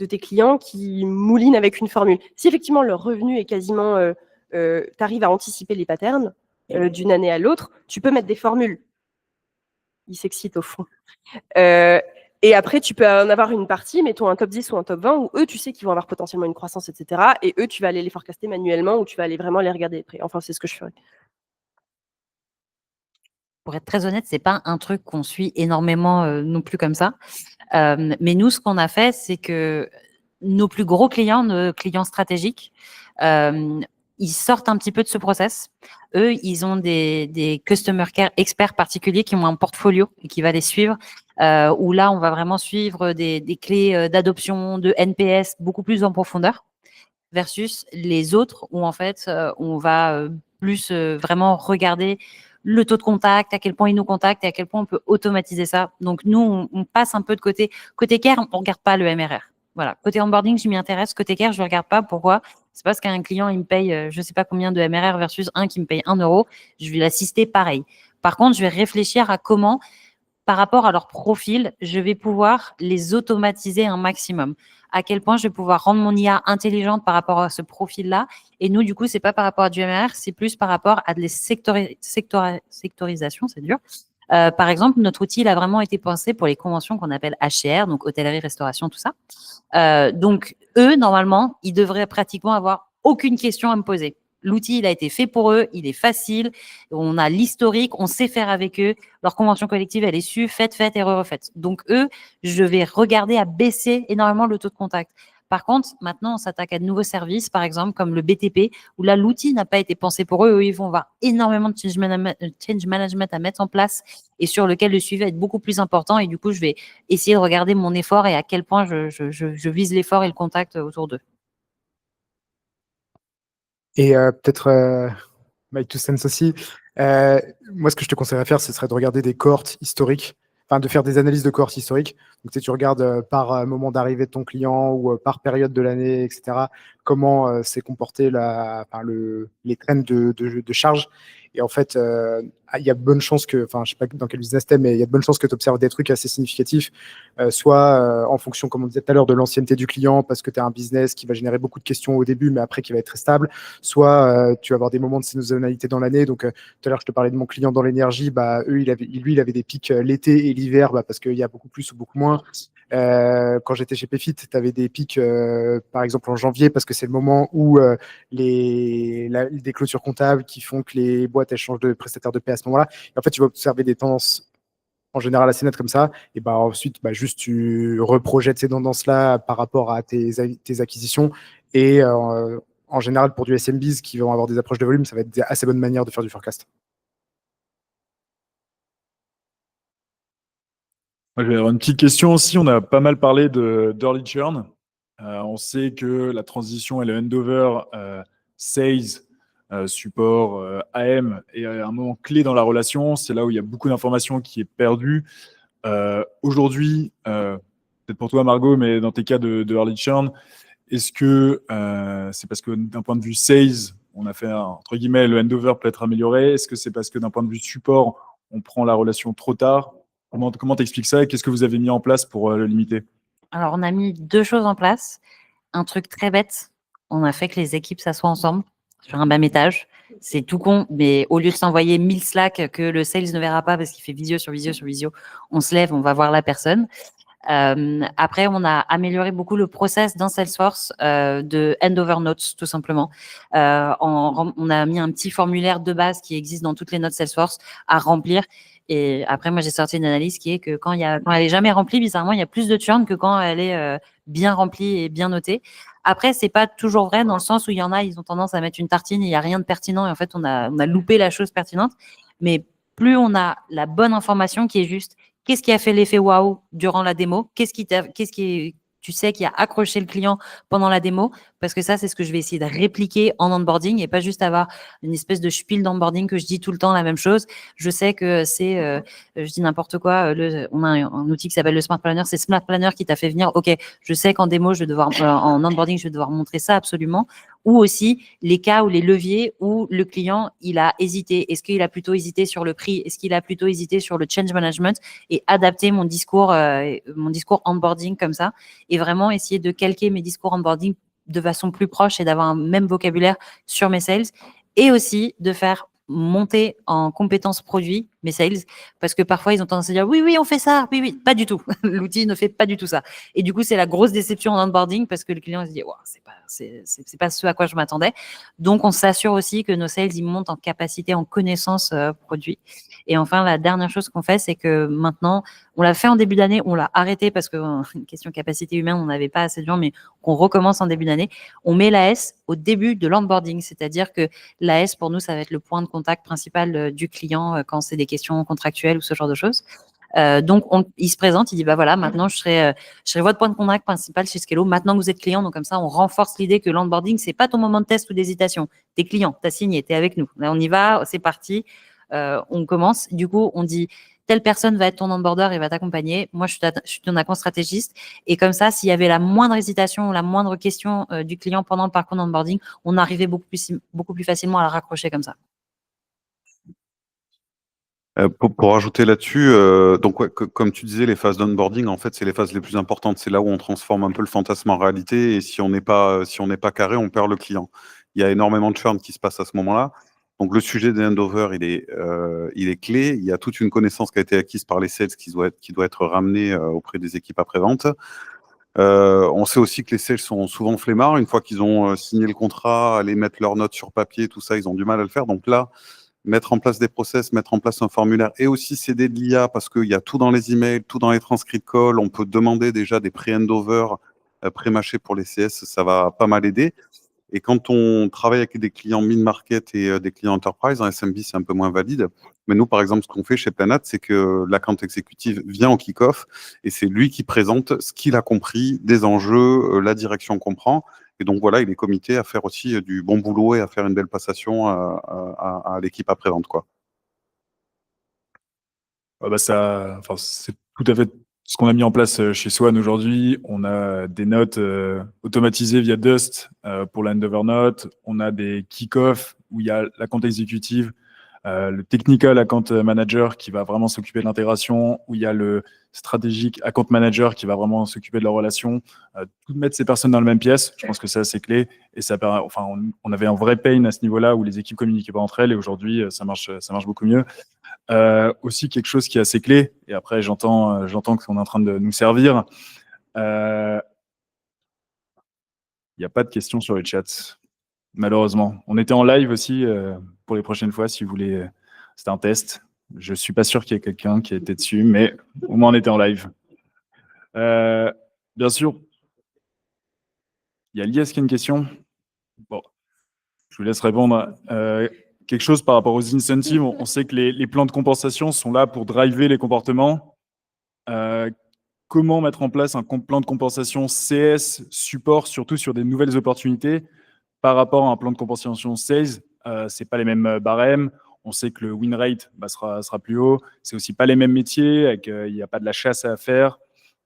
tes clients qui moulinent avec une formule. Si effectivement leur revenu est quasiment, tu arrives à anticiper les patterns d'une année à l'autre, tu peux mettre des formules. Ils s'excitent au fond. Et après, tu peux en avoir une partie, mettons un top 10 ou un top 20, où eux, tu sais qu'ils vont avoir potentiellement une croissance, etc. Et eux, tu vas aller les forecaster manuellement ou tu vas aller vraiment les regarder après. Enfin, c'est ce que je ferais. Pour être très honnête, c'est pas un truc qu'on suit énormément non plus comme ça. Mais nous, ce qu'on a fait, c'est que nos plus gros clients, nos clients stratégiques, ils sortent un petit peu de ce process. Eux, ils ont des customer care experts particuliers qui ont un portfolio et qui va les suivre, où là, on va vraiment suivre des clés d'adoption, de NPS, beaucoup plus en profondeur, versus les autres où en fait, on va plus vraiment regarder le taux de contact, à quel point ils nous contactent et à quel point on peut automatiser ça. Donc, nous, on passe un peu de côté. Côté care, on ne regarde pas le MRR. Voilà. Côté onboarding, je m'y intéresse. Côté care, je ne regarde pas. Pourquoi? C'est parce qu'un client, il me paye je ne sais pas combien de MRR versus un qui me paye 1 euro. Je vais l'assister pareil. Par contre, je vais réfléchir à comment, par rapport à leur profil, je vais pouvoir les automatiser un maximum. À quel point je vais pouvoir rendre mon IA intelligente par rapport à ce profil-là. Et nous, du coup, c'est pas par rapport à du MRR, c'est plus par rapport à des sectorisations, c'est dur. Par exemple, notre outil, il a vraiment été pensé pour les conventions qu'on appelle HCR, donc hôtellerie, restauration, tout ça. Donc, eux, normalement, ils devraient pratiquement avoir aucune question à me poser. L'outil, il a été fait pour eux, il est facile, on a l'historique, on sait faire avec eux. Leur convention collective, elle est su, faite et refaite. Donc, eux, je vais regarder à baisser énormément le taux de contact. Par contre, maintenant, on s'attaque à de nouveaux services, par exemple, comme le BTP, où là, l'outil n'a pas été pensé pour eux. Eux, ils vont avoir énormément de change management à mettre en place et sur lequel le suivi va être beaucoup plus important. Et du coup, je vais essayer de regarder mon effort et à quel point je vise l'effort et le contact autour d'eux. Et peut-être My Two Cents aussi. Moi, ce que je te conseillerais de faire, ce serait de regarder des cohortes historiques, enfin de faire des analyses de cohortes historiques. Donc, tu regardes par moment d'arrivée de ton client ou par période de l'année, etc., comment s'est comporté les trends de charge. Et en fait, il y a de bonnes chances que, enfin, je sais pas dans quel business t'es, mais il y a de bonnes chances que tu observes des trucs assez significatifs, soit en fonction, comme on disait tout à l'heure, de l'ancienneté du client, parce que tu as un business qui va générer beaucoup de questions au début, mais après qui va être très stable, soit tu vas avoir des moments de saisonnalité dans l'année. Donc, tout à l'heure, je te parlais de mon client dans l'énergie, bah, lui, il avait des pics l'été et l'hiver, bah, parce qu'il y a beaucoup plus ou beaucoup moins. Quand j'étais chez Payfit, tu avais des pics, par exemple en janvier, parce que c'est le moment où des clôtures comptables qui font que les boîtes elles changent de prestataire de paie à ce moment-là. Et en fait, tu vas observer des tendances en général assez nettes comme ça. Et bah, ensuite, bah, juste tu reprojettes ces tendances-là par rapport à tes acquisitions. Et en général, pour du SMBs qui vont avoir des approches de volume, ça va être des assez bonnes manières de faire du forecast. Moi, je vais avoir une petite question aussi. On a pas mal parlé d'early churn. On sait que la transition et le handover sales, support, AM est un moment clé dans la relation. C'est là où il y a beaucoup d'informations qui est perdue. Aujourd'hui, peut-être pour toi Margot, mais dans tes cas de early churn, est-ce que c'est parce que d'un point de vue sales, on a fait entre guillemets le handover peut être amélioré? Est-ce que c'est parce que d'un point de vue support, on prend la relation trop tard? Comment t'expliques ça et qu'est-ce que vous avez mis en place pour le limiter? Alors, on a mis 2 choses en place. Un truc très bête, on a fait que les équipes s'assoient ensemble sur un même étage. C'est tout con, mais au lieu de s'envoyer 1000 Slack que le sales ne verra pas parce qu'il fait visio sur visio sur visio, on se lève, on va voir la personne. Après, on a amélioré beaucoup le process dans Salesforce de handover notes, tout simplement. On a mis un petit formulaire de base qui existe dans toutes les notes Salesforce à remplir. Et après, moi, j'ai sorti une analyse qui est que quand elle est jamais remplie, bizarrement, il y a plus de churn que quand elle est bien remplie et bien notée. Après, c'est pas toujours vrai dans le sens où il y en a, ils ont tendance à mettre une tartine et il n'y a rien de pertinent et en fait, on a loupé la chose pertinente. Mais plus on a la bonne information qui est juste, qu'est-ce qui a fait l'effet waouh durant la démo? Tu sais, qui a accroché le client pendant la démo? Parce que ça, c'est ce que je vais essayer de répliquer en onboarding et pas juste avoir une espèce de spiel d'onboarding que je dis tout le temps la même chose. Je sais que c'est, je dis n'importe quoi, on a un outil qui s'appelle le Smart Planner, c'est Smart Planner qui t'a fait venir, ok, je sais qu'en démo, en onboarding, je vais devoir montrer ça absolument. Ou aussi les cas ou les leviers où le client, il a hésité. Est-ce qu'il a plutôt hésité sur le prix? Est-ce qu'il a plutôt hésité sur le change management? Et adapter mon discours onboarding comme ça. Et vraiment essayer de calquer mes discours onboarding de façon plus proche et d'avoir un même vocabulaire sur mes sales. Et aussi de faire monter en compétences produits mes sales, parce que parfois ils ont tendance à dire oui, on fait ça, oui, pas du tout. L'outil ne fait pas du tout ça. Et du coup, c'est la grosse déception en onboarding parce que le client se dit, wow, c'est pas ce à quoi je m'attendais. Donc, on s'assure aussi que nos sales, ils montent en capacité, en connaissance produit. Et enfin, la dernière chose qu'on fait, c'est que maintenant, on l'a fait en début d'année, on l'a arrêté parce que une question capacité humaine, on n'avait pas assez de gens, mais qu'on recommence en début d'année. On met l'AS au début de l'onboarding, c'est-à-dire que l'AS, pour nous, ça va être le point de contact principal du client quand c'est des questions contractuelles ou ce genre de choses. Donc, il se présente, il dit, bah voilà, maintenant, je serai votre point de contact principal chez Skello. Maintenant que vous êtes client, donc comme ça, on renforce l'idée que l'onboarding, c'est pas ton moment de test ou d'hésitation. T'es client, t'as signé, t'es avec nous. Là, on y va, c'est parti. On commence. Du coup, on dit, telle personne va être ton onboarder et va t'accompagner. Moi, je suis ton account stratégiste. Et comme ça, s'il y avait la moindre hésitation ou la moindre question du client pendant le parcours d'onboarding, on arrivait beaucoup plus facilement à la raccrocher comme ça. Pour ajouter là-dessus, donc ouais, comme tu disais, les phases d'onboarding, en fait, c'est les phases les plus importantes. C'est là où on transforme un peu le fantasme en réalité. Et si on n'est pas carré, on perd le client. Il y a énormément de churn qui se passe à ce moment-là. Donc le sujet des handovers, il est clé. Il y a toute une connaissance qui a été acquise par les sales qui doit être ramenée auprès des équipes après-vente. On sait aussi que les sales sont souvent flemmards. Une fois qu'ils ont signé le contrat, aller mettre leurs notes sur papier, tout ça, ils ont du mal à le faire. Donc là, mettre en place des process, mettre en place un formulaire et aussi s'aider de l'IA parce qu'il y a tout dans les emails, tout dans les transcrits de call. On peut demander déjà des pré-handover pré-mâchés pour les CS, ça va pas mal aider. Et quand on travaille avec des clients mid-market et des clients enterprise, en SMB, c'est un peu moins valide. Mais nous, par exemple, ce qu'on fait chez Planat, c'est que l'account exécutif vient au kick-off et c'est lui qui présente ce qu'il a compris des enjeux, la direction qu'on prend. Et donc, voilà, il est comité à faire aussi du bon boulot et à faire une belle passation à l'équipe après-vente, quoi. C'est tout à fait ce qu'on a mis en place chez Swan aujourd'hui. On a des notes automatisées via Dust pour la handover note. On a des kick-offs où il y a l'account exécutive, le technical account manager qui va vraiment s'occuper de l'intégration, où il y a le stratégique account manager qui va vraiment s'occuper de la relation. Tout mettre ces personnes dans la même pièce, je pense que c'est assez clé. Et ça permet, on avait un vrai pain à ce niveau-là où les équipes communiquaient pas entre elles et aujourd'hui, ça marche beaucoup mieux. Aussi quelque chose qui est assez clé, et après j'entends qu'on est en train de nous servir. Il n'y a pas de questions sur le chat, malheureusement. On était en live aussi pour les prochaines fois, si vous voulez. C'était un test. Je ne suis pas sûr qu'il y ait quelqu'un qui était dessus, mais au moins on était en live. Bien sûr, il y a Lies qui a une question. Bon, je vous laisse répondre. Quelque chose par rapport aux incentives, on sait que les plans de compensation sont là pour driver les comportements. Comment mettre en place un plan de compensation CS support, surtout sur des nouvelles opportunités, par rapport à un plan de compensation sales? Ce n'est pas les mêmes barèmes. On sait que le win rate sera plus haut. C'est aussi pas les mêmes métiers, il n'y a pas de la chasse à faire.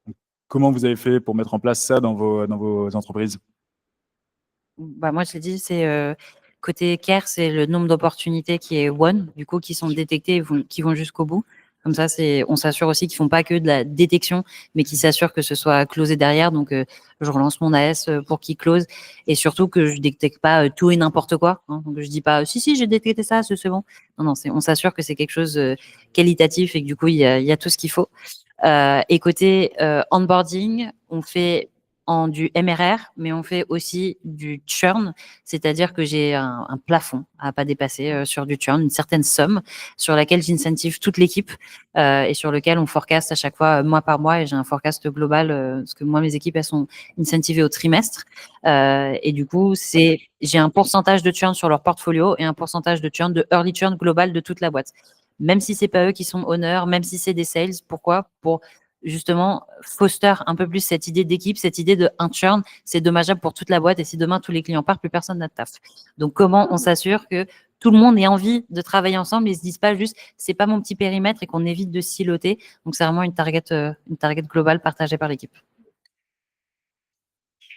Donc, comment vous avez fait pour mettre en place ça dans vos entreprises? Bah, moi, je l'ai dit, c'est côté care, c'est le nombre d'opportunités qui est one, du coup, qui sont détectées et qui vont jusqu'au bout. Comme ça, on s'assure aussi qu'ils font pas que de la détection, mais qu'ils s'assurent que ce soit closé derrière. Donc, je relance mon AS pour qu'il close, et surtout que je détecte pas tout et n'importe quoi. Hein. Donc, je dis pas si j'ai détecté ça, c'est bon. Non, on s'assure que c'est quelque chose qualitatif et que du coup, il y a tout ce qu'il faut. Et côté onboarding, on fait du MRR, mais on fait aussi du churn, c'est-à-dire que j'ai un plafond à pas dépasser sur du churn, une certaine somme sur laquelle j'incentive toute l'équipe et sur lequel on forecast à chaque fois mois par mois, et j'ai un forecast global parce que moi mes équipes elles sont incentivées au trimestre et du coup j'ai un pourcentage de churn sur leur portfolio et un pourcentage de churn, de early churn global de toute la boîte. Même si c'est pas eux qui sont honneurs, même si c'est des sales, pourquoi? Pour justement foster un peu plus cette idée d'équipe, cette idée de un churn, c'est dommageable pour toute la boîte, et si demain tous les clients partent, plus personne n'a de taf. Donc comment on s'assure que tout le monde ait envie de travailler ensemble et se disent pas juste c'est pas mon petit périmètre, et qu'on évite de siloter. Donc c'est vraiment une target globale partagée par l'équipe.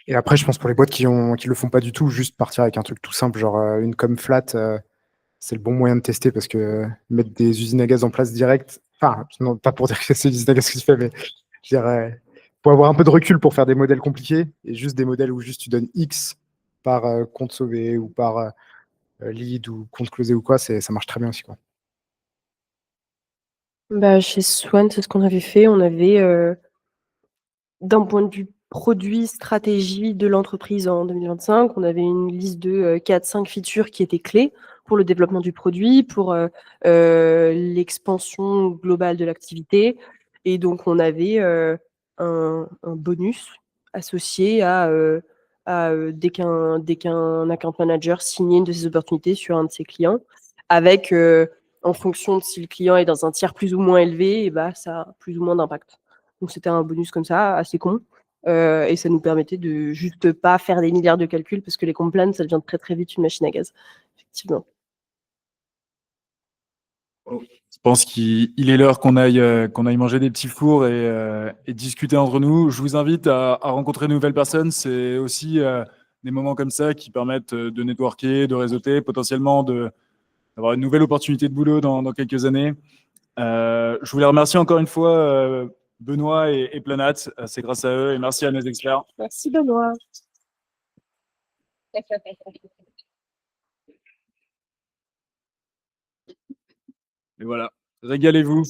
Et après, je pense pour les boîtes qui le font pas du tout, juste partir avec un truc tout simple, genre une com flat, c'est le bon moyen de tester, parce que mettre des usines à gaz en place direct, enfin, non, pas pour dire que c'est l'usine à gaz qui se fait, mais je dirais, faut avoir un peu de recul pour faire des modèles compliqués, et juste des modèles où juste tu donnes X par compte sauvé ou par lead ou compte closé ou quoi, ça marche très bien aussi, quoi. Bah, chez Swan, c'est ce qu'on avait fait. On avait, d'un point de vue produit, stratégie de l'entreprise en 2025, on avait une liste de 4-5 features qui étaient clés pour le développement du produit, pour l'expansion globale de l'activité. Et donc, on avait un bonus associé dès qu'un account manager signait une de ces opportunités sur un de ses clients, avec, en fonction de si le client est dans un tiers plus ou moins élevé, et bah, ça a plus ou moins d'impact. Donc, c'était un bonus comme ça, assez con. Et ça nous permettait de juste pas faire des milliards de calculs, parce que les comp plans, ça devient très très vite une machine à gaz, effectivement. Je pense qu'il est l'heure qu'on aille manger des petits fours et discuter entre nous. Je vous invite à rencontrer de nouvelles personnes. C'est aussi des moments comme ça qui permettent de networker, de réseauter, potentiellement d'avoir une nouvelle opportunité de boulot dans quelques années. Je voulais remercier encore une fois Benoît et Planat. C'est grâce à eux, et merci à nos experts. Merci Benoît. Et voilà, régalez-vous.